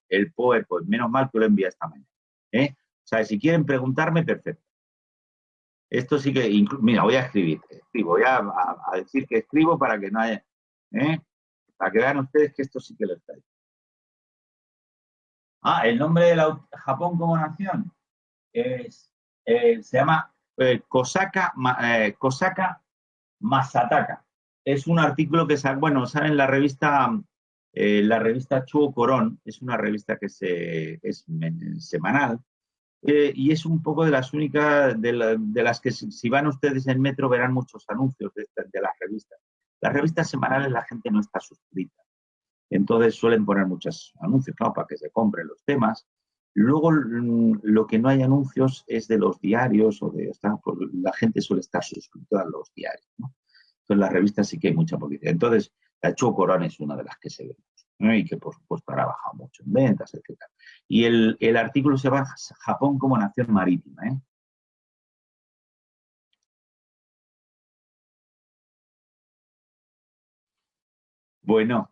el PowerPoint. Menos mal que lo envía esta mañana. O sea, si quieren preguntarme, perfecto. Esto sí que, mira, voy a escribir. Voy a decir que escribo para que no haya... Para que vean ustedes que esto sí que lo está ahí. El nombre de Japón como nación se llama Kosaka Masataka. Es un artículo que sale en la revista Chuo Koron, es una revista que es semanal, y es un poco de las únicas, de las que si van ustedes en metro verán muchos anuncios de las revistas. Las revistas semanales la gente no está suscrita. Entonces suelen poner muchos anuncios, claro, para que se compren los temas. Luego, lo que no hay anuncios es de los diarios o de... la gente suele estar suscrita a los diarios, ¿no? Entonces, las revistas sí que hay mucha publicidad. Entonces, la Chocorán es una de las que se ve mucho, ¿no? Y que, por supuesto, ahora ha bajado mucho en ventas, etc. Y el artículo se va a Japón como nación marítima, ¿eh? Bueno,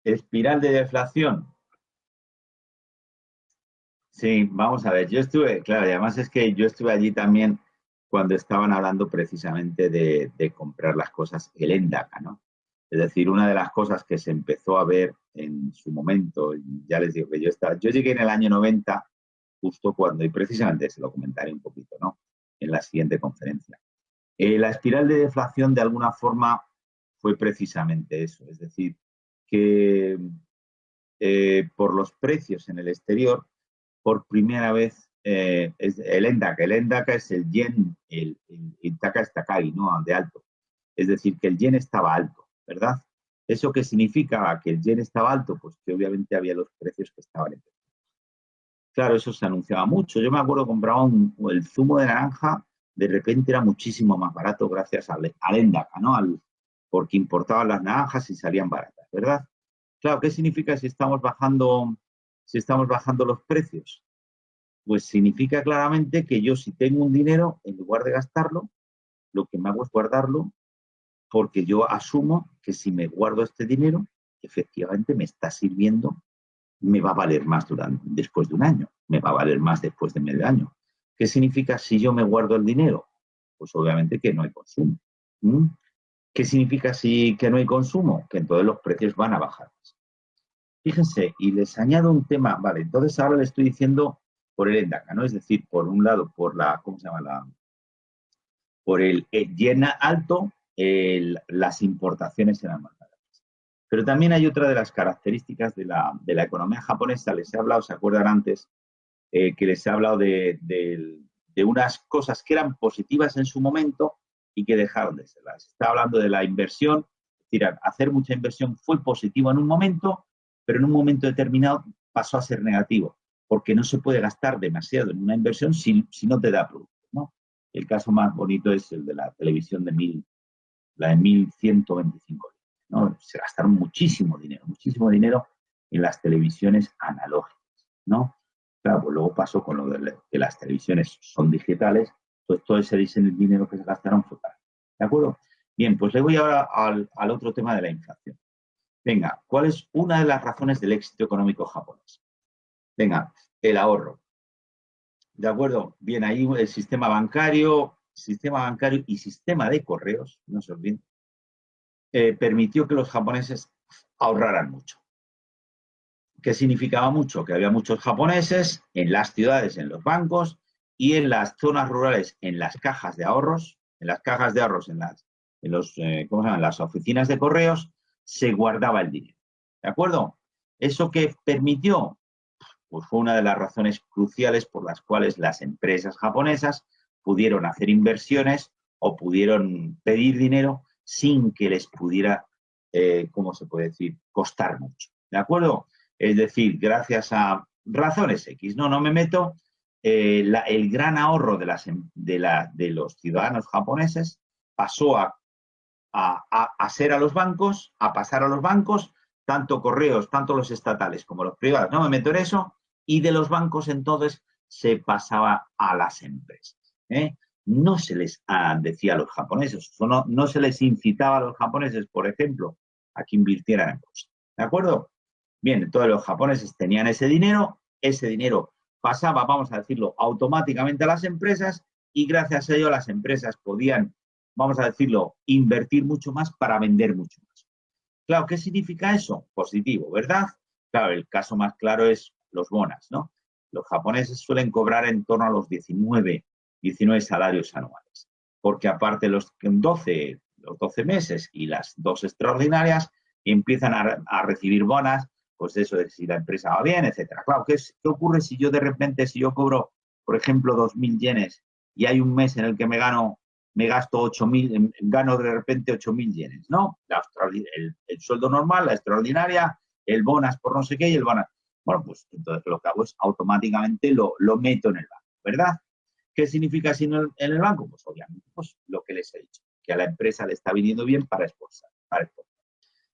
espiral de deflación. Sí, vamos a ver, yo estuve, claro, y además es que yo estuve allí también cuando estaban hablando precisamente de comprar las cosas, el ENDACA, ¿no? Es decir, una de las cosas que se empezó a ver en su momento, y ya les digo que yo llegué en el año 90, justo cuando, y precisamente se lo comentaré un poquito, ¿no? En la siguiente conferencia. La espiral de deflación de alguna forma fue precisamente eso, es decir, que por los precios en el exterior, por primera vez, es el ENDACA. El ENDACA es el yen, el taka es Takagi, ¿no? De alto. Es decir, que el yen estaba alto, ¿verdad? ¿Eso qué significa? Que el yen estaba alto, pues que obviamente había los precios que estaban en. Claro, eso se anunciaba mucho. Yo me acuerdo que compraba el zumo de naranja, de repente era muchísimo más barato gracias al ENDACA, ¿no? Porque importaban las naranjas y salían baratas, ¿verdad? Claro, ¿qué significa si estamos bajando los precios? Pues significa claramente que yo, si tengo un dinero, en lugar de gastarlo, lo que me hago es guardarlo, porque yo asumo que si me guardo este dinero, efectivamente me está sirviendo, me va a valer más después de un año, me va a valer más después de medio año. ¿Qué significa si yo me guardo el dinero? Pues obviamente que no hay consumo. ¿Mm? ¿Qué significa que no hay consumo? Que entonces los precios van a bajar. Fíjense, y les añado un tema, vale, entonces ahora le estoy diciendo por el ENDACA, ¿no? Es decir, por un lado, por la, ¿cómo se llama? Por el yen alto, las importaciones eran más baratas. Pero también hay otra de las características de la economía japonesa, les he hablado, ¿se acuerdan antes? Que les he hablado de unas cosas que eran positivas en su momento y que dejaron de serlas. Estaba hablando de la inversión, es decir, hacer mucha inversión fue positivo en un momento, pero en un momento determinado pasó a ser negativo, porque no se puede gastar demasiado en una inversión si no te da producto, ¿no? El caso más bonito es el de la televisión la de 1125, ¿no? Se gastaron muchísimo dinero en las televisiones analógicas, ¿no? Claro, pues luego pasó con lo de que las televisiones son digitales, pues todo ese dinero que se gastaron fue caro. ¿De acuerdo? Bien, pues le voy ahora al otro tema de la inflación. Venga, ¿cuál es una de las razones del éxito económico japonés? Venga, el ahorro. ¿De acuerdo? Bien, ahí el sistema bancario y sistema de correos, no se olviden, permitió que los japoneses ahorraran mucho. ¿Qué significaba mucho? Que había muchos japoneses en las ciudades, en los bancos, y en las zonas rurales, en las cajas de ahorros, en ¿cómo se llaman? Las oficinas de correos, se guardaba el dinero. ¿De acuerdo? ¿Eso qué permitió? Pues fue una de las razones cruciales por las cuales las empresas japonesas pudieron hacer inversiones o pudieron pedir dinero sin que les pudiera, ¿cómo se puede decir?, costar mucho. ¿De acuerdo? Es decir, gracias a razones X, no me meto, el gran ahorro de los ciudadanos japoneses pasó a ser a los bancos, a pasar a los bancos, tanto correos, tanto los estatales como los privados, no me meto en eso, y de los bancos entonces se pasaba a las empresas. No se les decía a los japoneses, no se les incitaba a los japoneses, por ejemplo, a que invirtieran en bolsa. ¿De acuerdo? Bien, entonces los japoneses tenían ese dinero pasaba, vamos a decirlo, automáticamente a las empresas y gracias a ello las empresas podían, vamos a decirlo, invertir mucho más para vender mucho más. Claro, ¿qué significa eso? Positivo, ¿verdad? Claro, el caso más claro es los bonas, ¿no? Los japoneses suelen cobrar en torno a los 19 salarios anuales, porque aparte los 12 meses y las 2 extraordinarias empiezan a recibir bonas, pues eso de si la empresa va bien, etcétera. Claro, ¿qué ocurre si yo de repente, si yo cobro, por ejemplo, 2.000 yenes y hay un mes en el que me gano me gasto 8.000, gano de repente 8.000 yenes, ¿no? El sueldo normal, la extraordinaria, el bonus por no sé qué y el bonus. Bueno, pues entonces lo que hago es automáticamente lo meto en el banco, ¿verdad? ¿Qué significa así en el banco? Pues obviamente pues, lo que les he dicho, que a la empresa le está viniendo bien para exportar.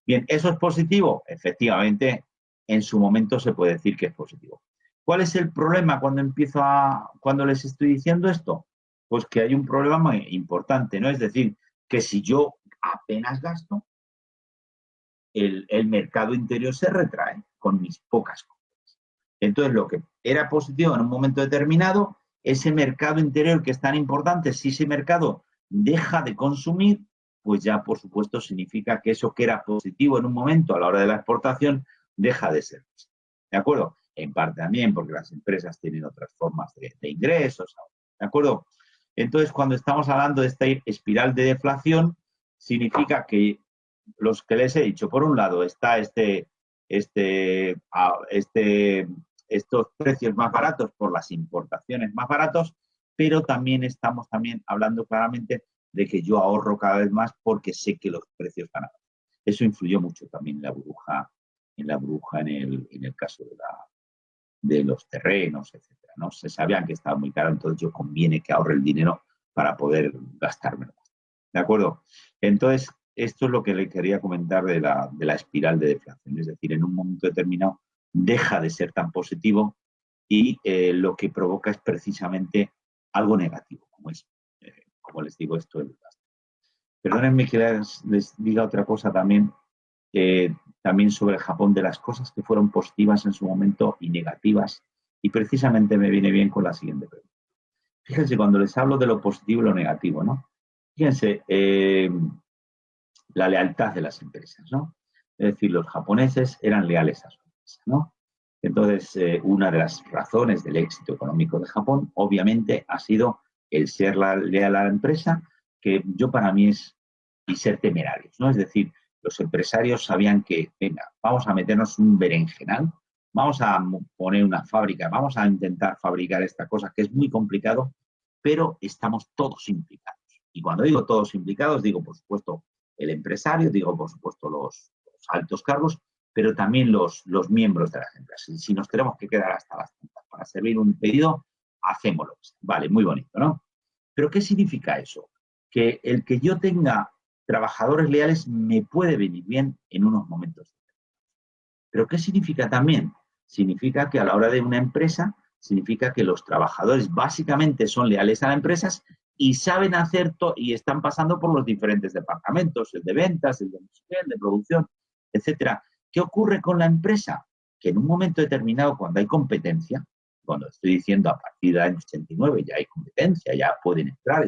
Bien, ¿eso es positivo? Efectivamente, en su momento se puede decir que es positivo. ¿Cuál es el problema cuando les estoy diciendo esto? Pues que hay un problema muy importante, ¿no? Es decir, que si yo apenas gasto, el mercado interior se retrae con mis pocas compras. Entonces, lo que era positivo en un momento determinado, ese mercado interior que es tan importante, si ese mercado deja de consumir, pues ya, por supuesto, significa que eso que era positivo en un momento a la hora de la exportación deja de ser. ¿De acuerdo? En parte también porque las empresas tienen otras formas de ingresos. ¿De acuerdo? Entonces, cuando estamos hablando de esta espiral de deflación, significa que los que les he dicho, por un lado está estos precios más baratos por las importaciones más baratos, pero también estamos hablando claramente de que yo ahorro cada vez más porque sé que los precios van a bajar. Eso influyó mucho también en la burbuja en el caso de los terrenos, etcétera, ¿no? Se sabían que estaba muy caro, entonces yo conviene que ahorre el dinero para poder gastármelo. ¿De acuerdo? Entonces, esto es lo que le quería comentar de la espiral de deflación. Es decir, en un momento determinado deja de ser tan positivo y lo que provoca es precisamente algo negativo, como les digo, esto del gasto. Perdónenme que les diga otra cosa también sobre el Japón, de las cosas que fueron positivas en su momento y negativas, y precisamente me viene bien con la siguiente pregunta. Fíjense, cuando les hablo de lo positivo y lo negativo, ¿no? Fíjense, la lealtad de las empresas, ¿no? Es decir, los japoneses eran leales a su empresa, ¿no? Entonces, una de las razones del éxito económico de Japón, obviamente, ha sido el ser leal a la empresa, que yo para mí es y ser temerarios, ¿no? Es decir, los empresarios sabían que, venga, vamos a meternos un berenjenal, vamos a poner una fábrica, vamos a intentar fabricar esta cosa que es muy complicado, pero estamos todos implicados. Y cuando digo todos implicados, digo, por supuesto, el empresario, digo, por supuesto, los altos cargos, pero también los miembros de las empresas. Si nos tenemos que quedar hasta las tantas para servir un pedido, hacémoslo. Vale, muy bonito, ¿no? Pero ¿qué significa eso? Que el que yo tenga trabajadores leales me puede venir bien en unos momentos. ¿Pero qué significa también? Significa que a la hora de una empresa, significa que los trabajadores básicamente son leales a las empresas y saben hacer y están pasando por los diferentes departamentos, el de ventas, el de producción, etcétera. ¿Qué ocurre con la empresa? Que en un momento determinado, cuando hay competencia, cuando estoy diciendo a partir del año 89 ya hay competencia, ya pueden entrar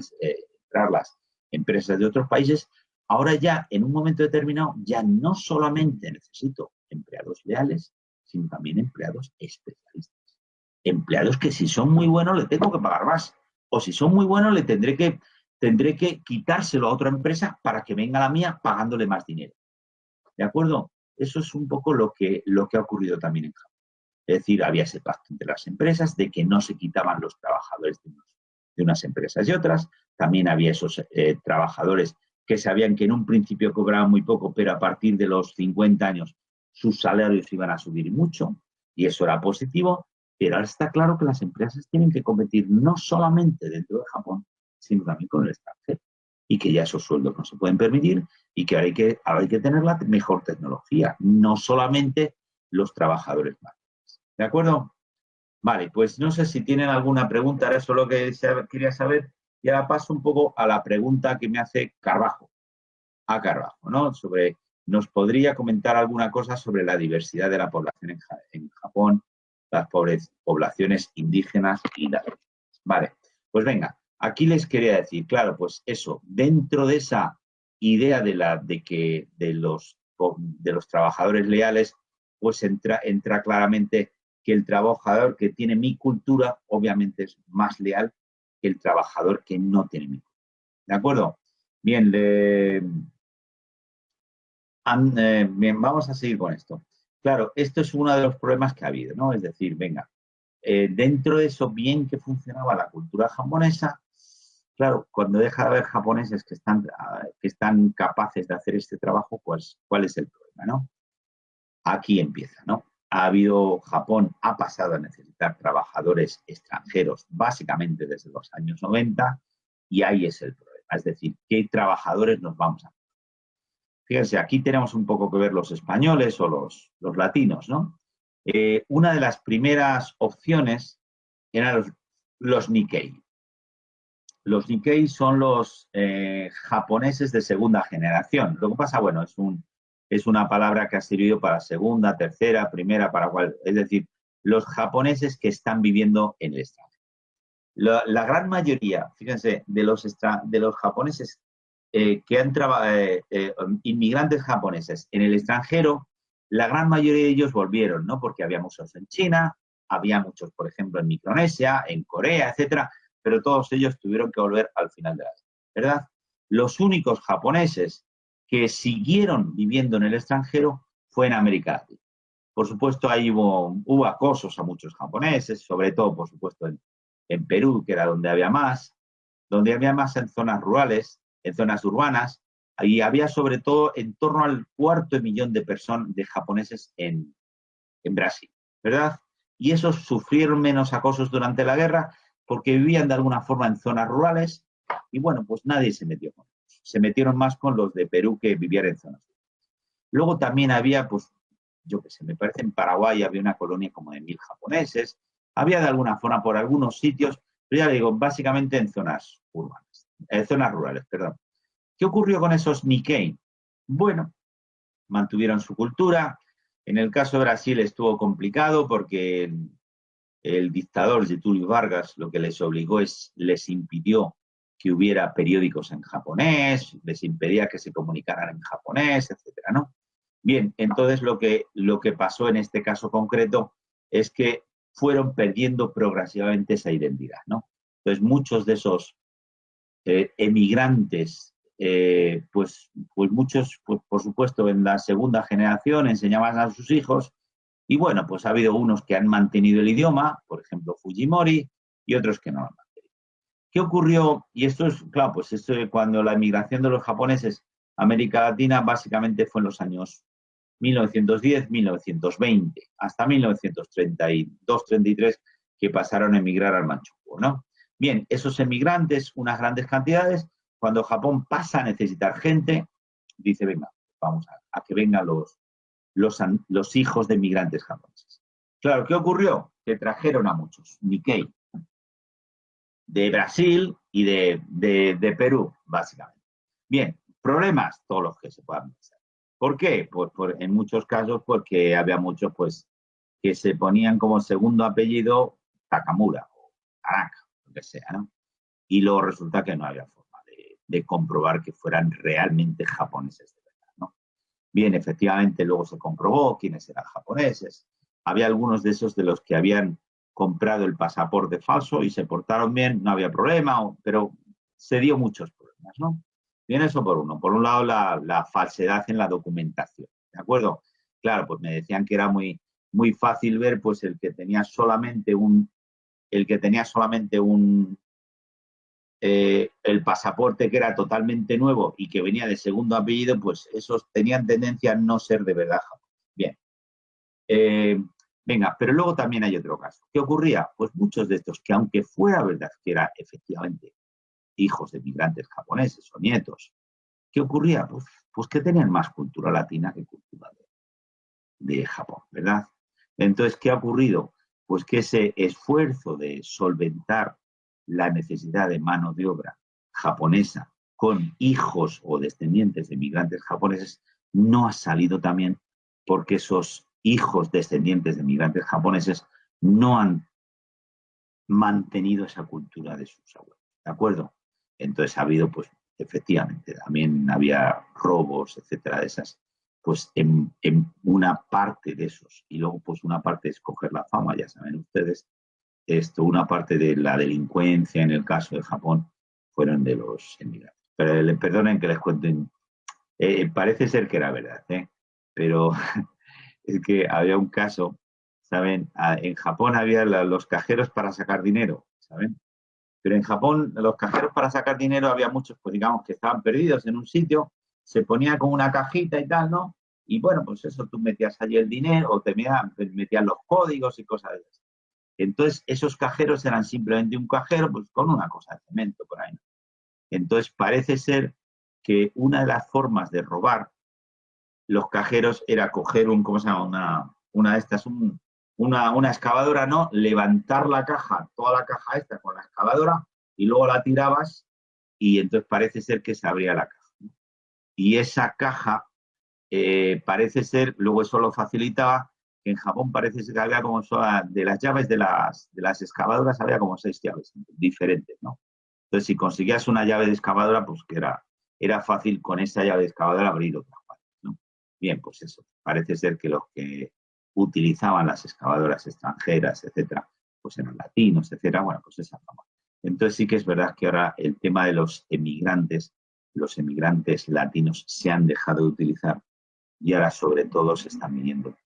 las empresas de otros países, ahora ya en un momento determinado ya no solamente necesito empleados leales, sino también empleados especialistas. Empleados que si son muy buenos le tengo que pagar más, o si son muy buenos le tendré que quitárselo a otra empresa para que venga la mía pagándole más dinero. ¿De acuerdo? Eso es un poco lo que ha ocurrido también en Japón. Es decir, había ese pacto entre las empresas de que no se quitaban los trabajadores de unas empresas y otras. También había esos trabajadores que sabían que en un principio cobraban muy poco, pero a partir de los 50 años sus salarios iban a subir mucho y eso era positivo. Pero ahora está claro que las empresas tienen que competir no solamente dentro de Japón, sino también con el extranjero. Y que ya esos sueldos no se pueden permitir y que ahora hay que tener la mejor tecnología, no solamente los trabajadores más. ¿De acuerdo? Vale, pues no sé si tienen alguna pregunta, era eso lo que quería saber. Y ahora paso un poco a la pregunta que me hace Carvajo, ¿no? ¿Nos podría comentar alguna cosa sobre la diversidad de la población en Japón, las poblaciones indígenas y las... Vale, pues venga, aquí les quería decir, claro, pues eso, dentro de esa idea de los trabajadores leales, pues entra claramente que el trabajador que tiene mi cultura, obviamente es más leal que el trabajador que no tiene mi cultura. ¿De acuerdo? Bien, bien, vamos a seguir con esto. Claro, esto es uno de los problemas que ha habido, ¿no? Es decir, venga, dentro de eso bien que funcionaba la cultura japonesa, Claro, cuando deja de haber japoneses que están capaces de hacer este trabajo, pues, ¿cuál es el problema, no? Aquí empieza, ¿no? Japón ha pasado a necesitar trabajadores extranjeros básicamente desde los años 90 y ahí es el problema. Es decir, ¿qué trabajadores nos vamos a... Fíjense, aquí tenemos un poco que ver los españoles o los latinos, ¿no? Una de las primeras opciones eran los Nikkei. Los Nikkei son los japoneses de segunda generación. Lo que pasa, bueno, es una palabra que ha servido para segunda, tercera, primera, para cual, es decir, los japoneses que están viviendo en el extranjero. La gran mayoría, fíjense, de los japoneses que han inmigrantes japoneses en el extranjero, la gran mayoría de ellos volvieron, ¿no? Porque había muchos en China, había muchos, por ejemplo, en Micronesia, en Corea, etcétera, pero todos ellos tuvieron que volver al final de la vida, ¿verdad? Los únicos japoneses que siguieron viviendo en el extranjero fue en América Latina. Por supuesto, ahí hubo acosos a muchos japoneses, sobre todo, por supuesto, en Perú, que era donde había más en zonas rurales, en zonas urbanas, y había sobre todo en torno al 250.000 de personas, de japoneses en Brasil, ¿verdad? Y esos sufrieron menos acosos durante la guerra porque vivían de alguna forma en zonas rurales y bueno, pues nadie se metió con ellos. Se metieron más con los de Perú que vivían en zonas rurales. Luego también había, pues, yo qué sé, me parece en Paraguay había una colonia como de 1.000 japoneses, había de alguna forma por algunos sitios, pero ya le digo, básicamente en zonas urbanas, zonas rurales, perdón. ¿Qué ocurrió con esos Nikkei? Bueno, mantuvieron su cultura. En el caso de Brasil estuvo complicado porque el dictador Getúlio Vargas lo que les impidió que hubiera periódicos en japonés, les impedía que se comunicaran en japonés, etcétera, ¿no? Bien, entonces lo que pasó en este caso concreto es que fueron perdiendo progresivamente esa identidad, ¿no? Entonces muchos de esos emigrantes, pues muchos, pues, por supuesto, en la segunda generación enseñaban a sus hijos y bueno, pues ha habido unos que han mantenido el idioma, por ejemplo Fujimori, y otros que no lo han mantenido. ¿Qué ocurrió? Y esto es, claro, pues esto cuando la emigración de los japoneses a América Latina básicamente fue en los años 1910-1920, hasta 1932-33 que pasaron a emigrar al Manchukuo, ¿no? Bien, esos emigrantes, unas grandes cantidades, cuando Japón pasa a necesitar gente, dice, venga, vamos a que vengan los hijos de emigrantes japoneses. Claro, ¿qué ocurrió? Que trajeron a muchos Nikkei de Brasil y de Perú, básicamente. Bien, problemas, todos los que se puedan pensar. ¿Por qué? Pues en muchos casos porque había muchos pues, que se ponían como segundo apellido Takamura o Tanaka, lo que sea, ¿no? Y luego resulta que no había forma de comprobar que fueran realmente japoneses de verdad, ¿no? Bien, efectivamente luego se comprobó quiénes eran japoneses. Había algunos de esos de los que habían comprado el pasaporte falso y se portaron bien, no había problema, pero se dio muchos problemas, ¿no? Bien, eso por uno. Por un lado, la falsedad en la documentación, ¿de acuerdo? Claro, pues me decían que era muy, muy fácil ver pues el que tenía solamente el pasaporte que era totalmente nuevo y que venía de segundo apellido, pues esos tenían tendencia a no ser de verdad japoneses. Bien. Venga, pero luego también hay otro caso. ¿Qué ocurría? Pues muchos de estos, que aunque fuera verdad que eran efectivamente hijos de migrantes japoneses o nietos, ¿qué ocurría? Pues que tenían más cultura latina que cultura de Japón, ¿verdad? Entonces, ¿qué ha ocurrido? Pues que ese esfuerzo de solventar la necesidad de mano de obra japonesa con hijos o descendientes de migrantes japoneses no ha salido también porque esos hijos descendientes de migrantes japoneses no han mantenido esa cultura de sus abuelos, ¿de acuerdo? Entonces ha habido, pues, efectivamente, también había robos, etcétera, de esas, pues en una parte de esos, y luego pues una parte es coger la fama, ya saben ustedes, una parte de la delincuencia en el caso de Japón fueron de los emigrantes. Pero perdonen que les cuenten, parece ser que era verdad, pero es que había un caso, ¿saben? En Japón había los cajeros para sacar dinero, ¿saben? Pero en Japón, los cajeros para sacar dinero había muchos, pues digamos, que estaban perdidos en un sitio, se ponía con una cajita y tal, ¿no? Y bueno, pues eso, tú metías allí el dinero o te metías los códigos y cosas de esas. Entonces, esos cajeros eran simplemente un cajero, pues con una cosa de cemento por ahí. Entonces, parece ser que una de las formas de robar los cajeros era coger ¿cómo se llama? Una de estas, una excavadora, ¿no? Levantar la caja, toda la caja esta con la excavadora y luego la tirabas y entonces parece ser que se abría la caja, ¿no? Y esa caja parece ser, luego eso lo facilitaba, que en Japón parece ser que había como de las llaves de las excavadoras, había como 6 llaves diferentes, ¿no? Entonces, si conseguías una llave de excavadora, pues que era fácil con esa llave de excavadora abrir otra, ¿no? Bien, pues eso, parece ser que los que utilizaban las excavadoras extranjeras, etcétera, pues eran latinos, etcétera, bueno, pues esa fama. Entonces sí que es verdad que ahora el tema de los emigrantes latinos se han dejado de utilizar y ahora sobre todo se están viniendo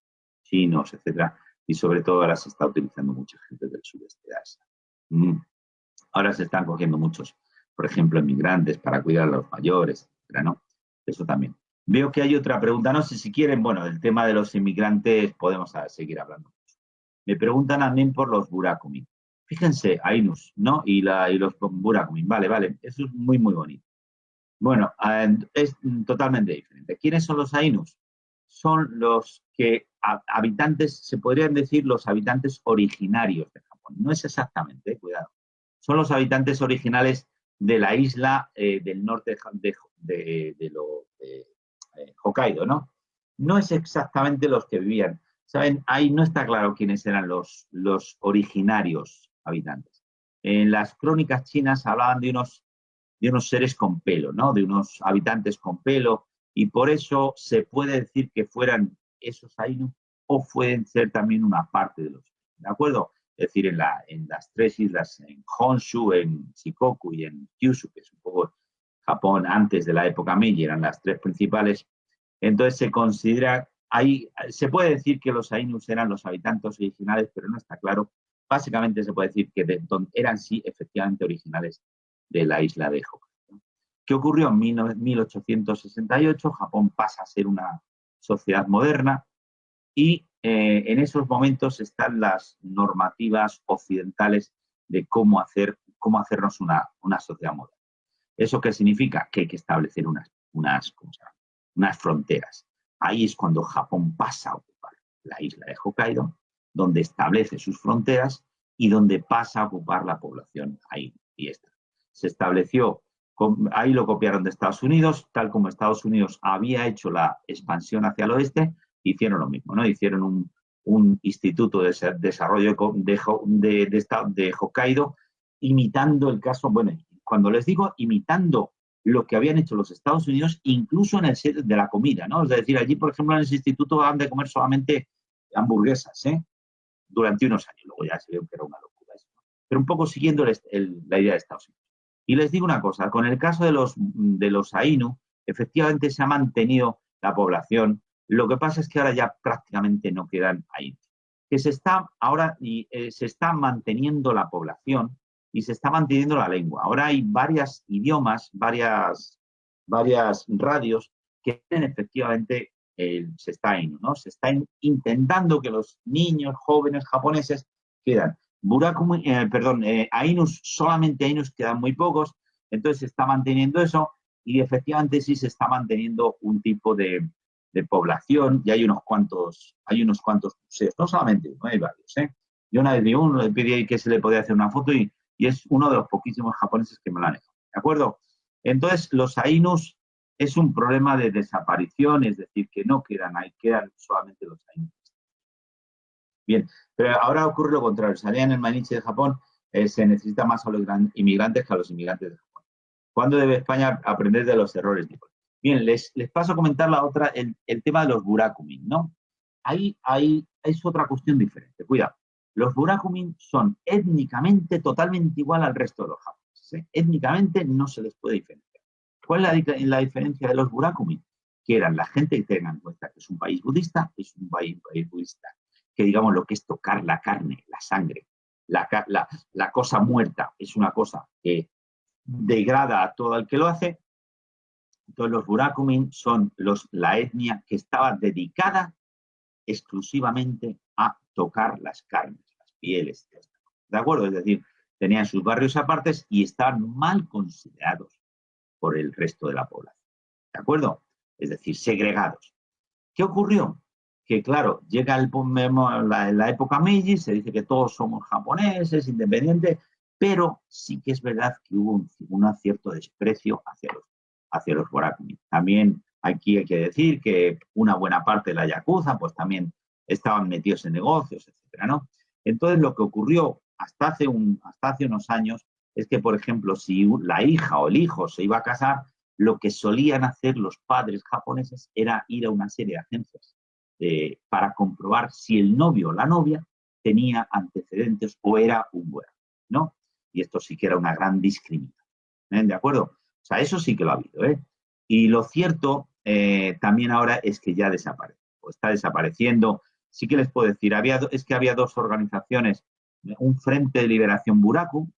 chinos, etcétera, y sobre todo ahora se está utilizando mucha gente del sudeste de Asia. Ahora se están cogiendo muchos, por ejemplo, inmigrantes para cuidar a los mayores, etcétera, ¿no? Eso también. Veo que hay otra pregunta, no sé si quieren, bueno, el tema de los inmigrantes podemos seguir hablando. Me preguntan también por los burakumin. Fíjense, Ainus, ¿no? Y los burakumin, vale, eso es muy, muy bonito. Bueno, es totalmente diferente. ¿Quiénes son los Ainus? Son los que habitantes, se podrían decir los habitantes originarios de Japón. No es exactamente, cuidado. Son los habitantes originales de la isla del norte de Hokkaido, ¿no? No es exactamente los que vivían. ¿Saben? Ahí no está claro quiénes eran los originarios habitantes. En las crónicas chinas hablaban de unos seres con pelo, ¿no? De unos habitantes con pelo, y por eso se puede decir que fueran esos Ainu o pueden ser también una parte de los, ¿de acuerdo? Es decir, en las 3 islas, en Honshu, en Shikoku y en Kyushu, que es un poco Japón antes de la época Meiji, eran las 3 principales. Entonces se considera, ahí se puede decir que los Ainus eran los habitantes originales, pero no está claro. Básicamente se puede decir que eran sí efectivamente originales de la isla de Hokkaido. ¿Qué ocurrió? En 1868 Japón pasa a ser una sociedad moderna y en esos momentos están las normativas occidentales de cómo hacernos una sociedad moderna. ¿Eso qué significa? Que hay que establecer unas fronteras. Ahí es cuando Japón pasa a ocupar la isla de Hokkaido, donde establece sus fronteras y donde pasa a ocupar la población ahí. Y esta. Se estableció, ahí lo copiaron de Estados Unidos, tal como Estados Unidos había hecho la expansión hacia el oeste, hicieron lo mismo, ¿no? Hicieron un instituto de desarrollo de Hokkaido, imitando el caso, bueno, cuando les digo imitando lo que habían hecho los Estados Unidos, incluso en el set de la comida, ¿no? Es decir, allí, por ejemplo, en ese instituto han de comer solamente hamburguesas, durante unos años. Luego ya se vio que era una locura eso, ¿no? Pero un poco siguiendo la idea de Estados Unidos. Y les digo una cosa, con el caso de los Ainu, efectivamente se ha mantenido la población. Lo que pasa es que ahora ya prácticamente no quedan Ainu. Que se está manteniendo la población y se está manteniendo la lengua. Ahora hay varios idiomas, varias radios que tienen efectivamente se está Ainu, ¿no? Se está intentando que los niños, jóvenes japoneses quedan. Ainus, solamente Ainus quedan muy pocos, entonces se está manteniendo eso y efectivamente sí se está manteniendo un tipo de población y hay unos cuantos museos, no solamente uno, hay varios. Yo una vez vi uno, le pedí que se le podía hacer una foto y es uno de los poquísimos japoneses que me lo han hecho, ¿de acuerdo? Entonces los Ainus es un problema de desaparición, es decir, que no quedan ahí, quedan solamente los Ainus. Bien, pero ahora ocurre lo contrario. Salía en el Mainichi de Japón, se necesita más a los inmigrantes que a los inmigrantes de Japón. ¿Cuándo debe España aprender de los errores? Bien, les paso a comentar la otra, el tema de los burakumin, ¿no? Ahí es otra cuestión diferente. Cuidado. Los burakumin son étnicamente totalmente igual al resto de los japoneses. Étnicamente no se les puede diferenciar. ¿Cuál es la diferencia de los burakumin? Que eran la gente que tengan en cuenta que es un país budista, que digamos lo que es tocar la carne, la sangre, la cosa muerta es una cosa que degrada a todo el que lo hace. Entonces los Burakumin son la etnia que estaba dedicada exclusivamente a tocar las carnes, las pieles. ¿De acuerdo? Es decir, tenían sus barrios apartes y estaban mal considerados por el resto de la población. ¿De acuerdo? Es decir, segregados. ¿Qué ocurrió? Que claro, llega la época Meiji, se dice que todos somos japoneses, independientes, pero sí que es verdad que hubo un cierto desprecio hacia los Burakumin. También aquí hay que decir que una buena parte de la yakuza pues también estaban metidos en negocios, etcétera, ¿no? Entonces lo que ocurrió hasta hace unos años es que, por ejemplo, si la hija o el hijo se iba a casar, lo que solían hacer los padres japoneses era ir a una serie de agencias para comprobar si el novio o la novia tenía antecedentes o era un bueno, ¿no? Y esto sí que era una gran discriminación, ¿de acuerdo? O sea, eso sí que lo ha habido, ¿eh? Y lo cierto también ahora es que ya desaparece, o está desapareciendo. Sí que les puedo decir, es que había dos organizaciones, un Frente de Liberación Buraku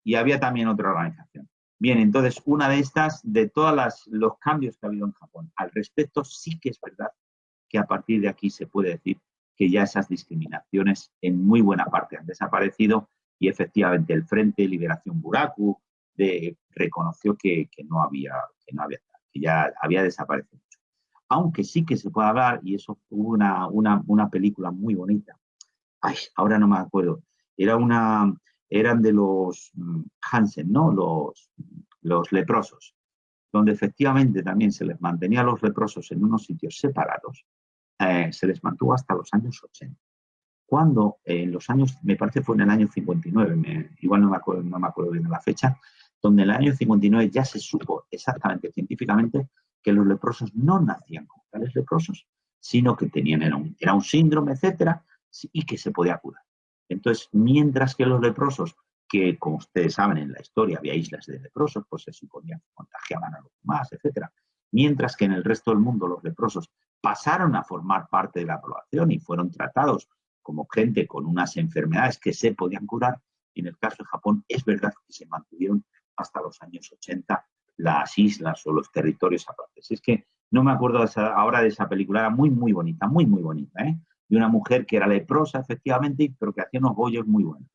y había también otra organización. Bien, entonces, una de estas, de todos los cambios que ha habido en Japón al respecto, sí que es verdad que a partir de aquí se puede decir que ya esas discriminaciones en muy buena parte han desaparecido y efectivamente el Frente de Liberación Buraku reconoció que ya había desaparecido. Aunque sí que se puede hablar, y eso hubo una película muy bonita, ay, ahora no me acuerdo, eran de los Hansen, ¿no? Los leprosos, donde efectivamente también se les mantenía a los leprosos en unos sitios separados, se les mantuvo hasta los años 80. Cuando en los años, me parece fue en el año 59, igual no me acuerdo bien de la fecha, donde en el año 59 ya se supo exactamente científicamente que los leprosos no nacían como tales leprosos, sino que era un síndrome, etcétera, y que se podía curar. Entonces, mientras que los leprosos, que como ustedes saben en la historia había islas de leprosos, pues se suponía que contagiaban a los demás, etcétera. Mientras que en el resto del mundo los leprosos pasaron a formar parte de la población y fueron tratados como gente con unas enfermedades que se podían curar, y en el caso de Japón es verdad que se mantuvieron hasta los años 80 las islas o los territorios apartes. Es que no me acuerdo ahora de esa película, era muy, muy bonita, muy, muy bonita, ¿eh? De una mujer que era leprosa, efectivamente, pero que hacía unos bollos muy buenos.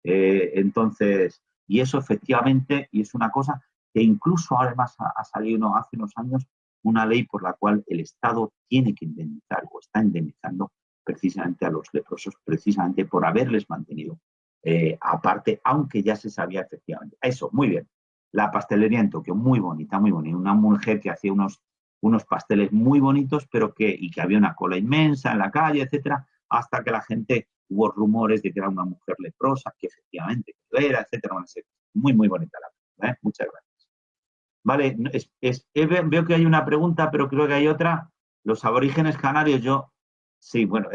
Entonces, y eso efectivamente, y es una cosa que incluso además ha salido hace unos años una ley por la cual el Estado tiene que indemnizar o está indemnizando precisamente a los leprosos, precisamente por haberles mantenido aparte, aunque ya se sabía efectivamente. Eso, muy bien. La pastelería en Tokio, muy bonita, muy bonita. Una mujer que hacía unos pasteles muy bonitos, pero que había una cola inmensa en la calle, etcétera, hasta que la gente, hubo rumores de que era una mujer leprosa, que efectivamente lo era, etcétera. Muy, muy bonita la película, ¿eh? Muchas gracias. Vale, veo que hay una pregunta, pero creo que hay otra. Los aborígenes canarios, sí, bueno,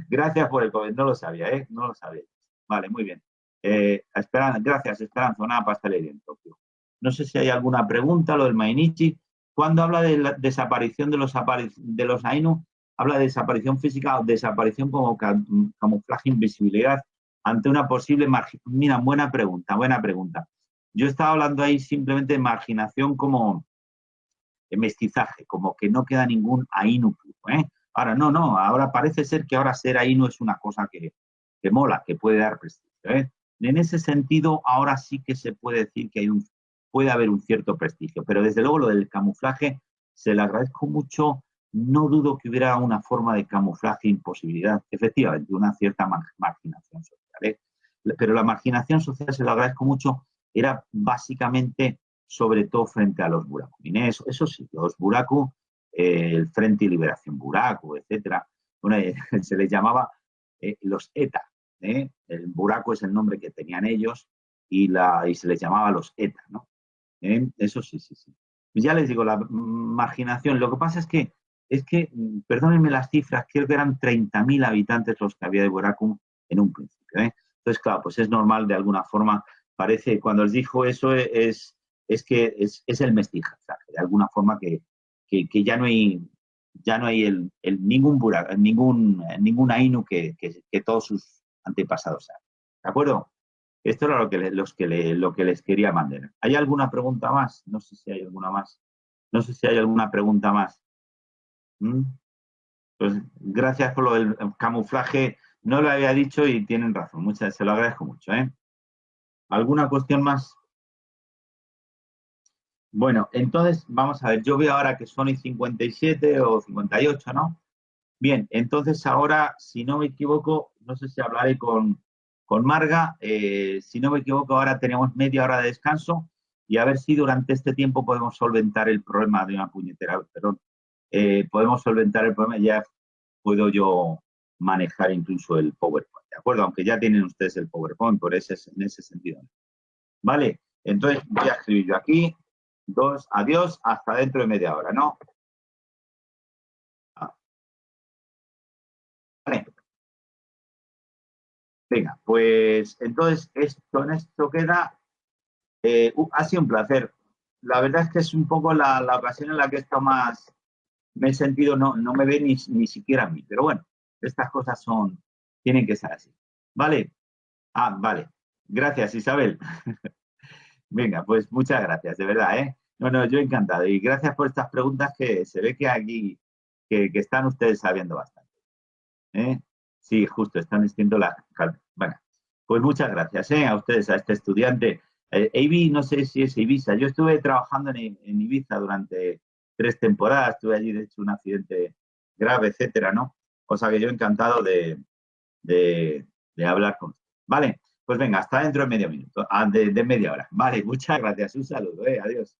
gracias por el comentario, no lo sabía, ¿eh? No lo sabía. Vale, muy bien. Gracias, Esperanza, una pastelería en Tokio. No sé si hay alguna pregunta, lo del Mainichi. Cuando habla de la desaparición de los Ainu, habla de desaparición física o desaparición como camuflaje, invisibilidad ante una posible marginación. Mira, buena pregunta, buena pregunta. Yo estaba hablando ahí simplemente de marginación como de mestizaje, como que no queda ningún Ainu puro, ¿eh? Ahora, no, ahora parece ser que ahora ser Ainu es una cosa que mola, que puede dar prestigio, ¿eh? En ese sentido, ahora sí que se puede decir que puede haber un cierto prestigio, pero desde luego lo del camuflaje se le agradezco mucho. No dudo que hubiera una forma de camuflaje, imposibilidad, efectivamente, una cierta marginación social, ¿eh? Pero la marginación social, se lo agradezco mucho, era básicamente sobre todo frente a los buraku. Eso sí, los buraku, el Frente de Liberación Buraku, etcétera, bueno, se les llamaba los ETA. El buraku es el nombre que tenían ellos y se les llamaba los ETA, ¿no? Eso sí. Ya les digo, la marginación, lo que pasa es que, perdónenme las cifras, creo que eran 30.000 habitantes los que había de buraku en un principio, ¿eh? Entonces, claro, pues es normal de alguna forma, parece, cuando les dijo eso es que es el mestizaje, de alguna forma que ya no hay ningún Ainu que todos sus antepasados sean. ¿De acuerdo? Esto era lo que les quería mandar. ¿Hay alguna pregunta más? No sé si hay alguna más. No sé si hay alguna pregunta más. ¿Mm? Pues gracias por lo del camuflaje. No lo había dicho y tienen razón. Se lo agradezco mucho. ¿Alguna cuestión más? Bueno, entonces vamos a ver. Yo veo ahora que son y 57 o 58, ¿no? Bien, entonces ahora, si no me equivoco, no sé si hablaré con Marga, si no me equivoco, ahora tenemos media hora de descanso y a ver si durante este tiempo podemos solventar el problema de una puñetera, perdón, podemos solventar el problema, ya puedo yo manejar incluso el PowerPoint, ¿de acuerdo? Aunque ya tienen ustedes el PowerPoint, en ese sentido. Vale, entonces voy a escribir yo aquí, adiós, hasta dentro de media hora, ¿no? Vale. Venga, pues entonces en esto queda. Ha sido un placer. La verdad es que es un poco la ocasión en la que he estado más, me he sentido, no me ve ni siquiera a mí, pero bueno, estas cosas tienen que ser así. ¿Vale? Ah, vale. Gracias, Isabel. Venga, pues muchas gracias, de verdad, ¿eh? No, yo encantado. Y gracias por estas preguntas que se ve que aquí, que están ustedes sabiendo bastante. ¿Eh? Sí, justo, están distintos las... Bueno, pues muchas gracias a ustedes, a este estudiante. Avi, no sé si es Ibiza. Yo estuve trabajando en Ibiza durante 3 temporadas, estuve allí, de hecho, un accidente grave, etcétera, ¿no? O sea que yo encantado de hablar con usted. Vale, pues venga, hasta dentro de medio minuto, de media hora. Vale, muchas gracias, un saludo, adiós.